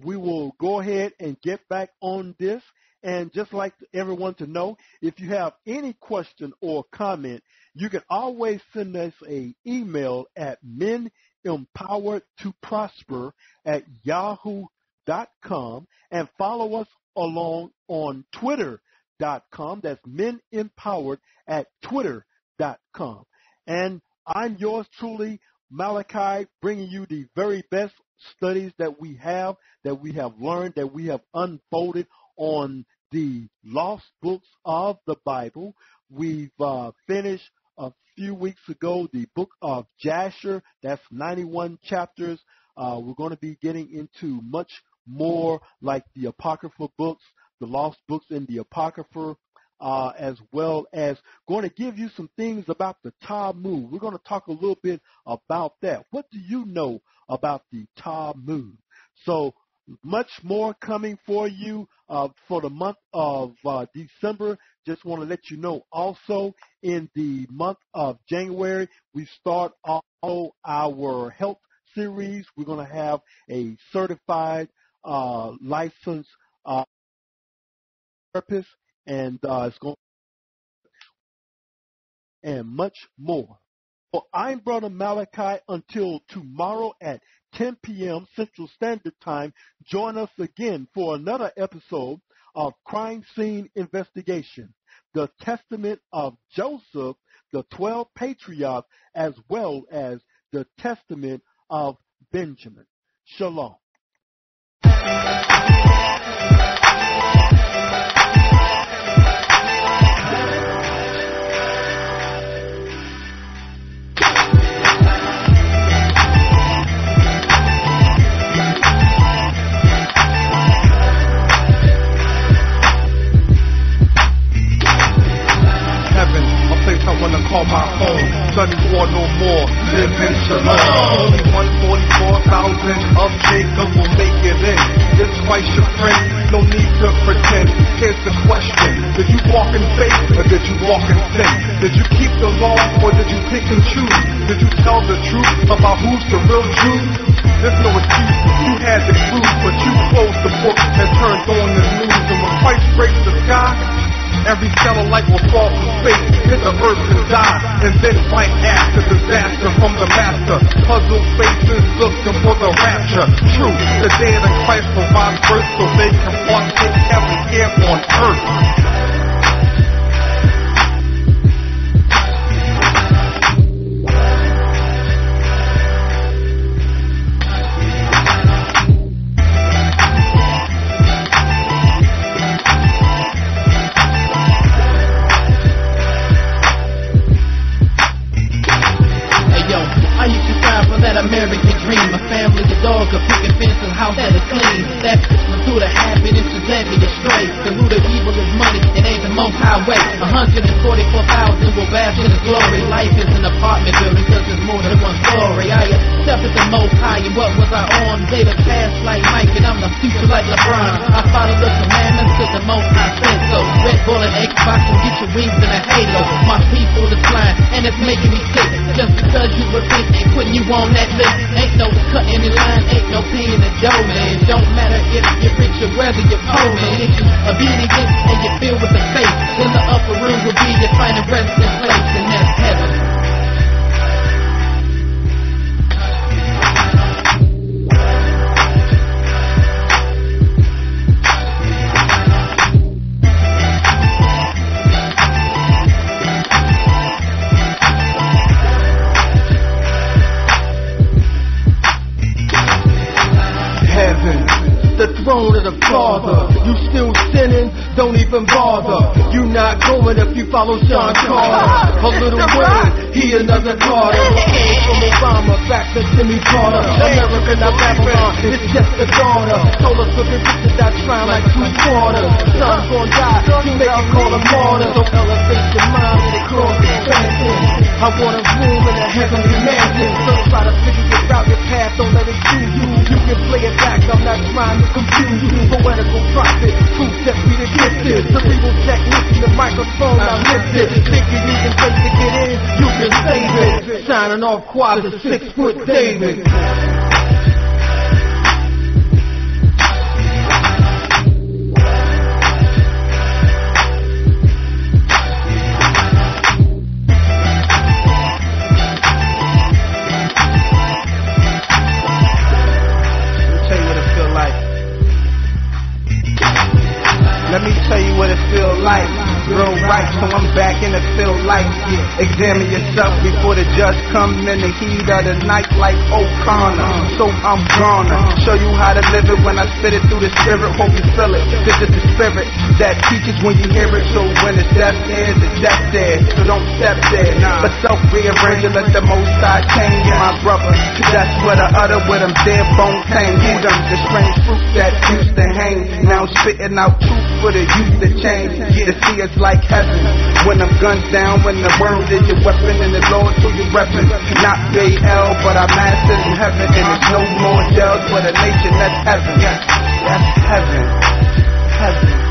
we will go ahead and get back on this. And just like everyone to know, if you have any question or comment, you can always send us an email at menempoweredtoprosper@yahoo.com and follow us along on twitter.com. That's menempowered@twitter.com. And I'm yours truly, Malachi, bringing you the very best studies that we have learned, that we have unfolded on the lost books of the Bible. We've finished a few weeks ago the book of Jasher. That's 91 chapters. We're going to be getting into much more like the Apocryphal books, the lost books in the Apocrypha, as well as going to give you some things about the Talmud. We're going to talk a little bit about that. What do you know about the Talmud? So much more coming for you for the month of December. Just want to let you know also in the month of January, we start all our health series. We're going to have a certified licensed therapist, and it's going and much more. So I'm Brother Malachi. Until tomorrow at 10 p.m. Central Standard Time, join us again for another episode of Crime Scene Investigation, the Testament of Joseph, the 12 Patriarchs, as well as the Testament of Benjamin. Shalom. I wanna call my home. Study war no more. Live in shalom. Only 144,000 of Jacob will make it in. This twice your friend. No need to pretend. Here's the question: did you walk in faith or did you walk in sin? Did you keep the law or did you pick and choose? Did you tell the truth about who's the real Jew? There's no excuse. You had the clues, but you closed the book and turned on the news. And when Christ breaks the sky, every satellite will fall from space, hit the earth and die, and then right after disaster from the master. Puzzle faces looking for the rapture. True, the day that Christ provides birth so they can partake heaven here on earth. house that is clean. That's through the happiness is led me astray. The root of evil is money, it ain't the most highway. 144,000 will bask in his glory. Life is an apartment building cause there's more than one story. I accepted the most high and what was I on? Later past like Mike and I'm the future like LeBron. I follow the commandments cause the most high said so. Red Bull and Xbox will get your wings in a halo. My people is flying and it's making me sick. Just because you repent ain't putting you on that list. Ain't no cutting in line, ain't no paying the dough, man. Don't matter if you're rich or whether you're poor, man. If you obedient and you're filled with the faith, then the upper room will be your final resting place, and that's heaven. The throne of the Father. You still sinning? Don't even bother. You not going if you follow Sean Carter. A little Wayne, he another Carter. From Obama back to Jimmy Carter. America not Babylon, it's just the daughter. Told us for the bitches that shine like 2 quarters. Son's gon' die, you make it call a martyr. Don't elevate your mind and cross the expansion. I want a room in a heavenly mansion. So try to figure it out, your path, don't let it choose you. You can play it back, I'm not trying to confuse you. Poetical prophet, truth set me to gifted. Cerebral technician, the microphone I lifted. Thinking you can take to get in, you can save it. Signing off quad to 6 foot David. Let me tell you what it feel like. Real right, so I'm back in the feel like. Examine yourself before the judge come in the heat of the night like O'Connor. So I'm gonna show you how to live it when I spit it through the spirit. Hope you feel it. This is the spirit that teaches when you hear it. So when it's death there, the death there. So don't step there. But self-rearrange and let the most high change my brother. That's what I utter with them dead bone tang. Who them? The strange fruit that used to hang. Now spitting out truth for the youth to change. To see us like heaven. When them guns down, when the word is your weapon and the Lord to your weapon. Not Baal, but I mastered in heaven. And there's no more shells for the nation. That's heaven. That's heaven. Heaven.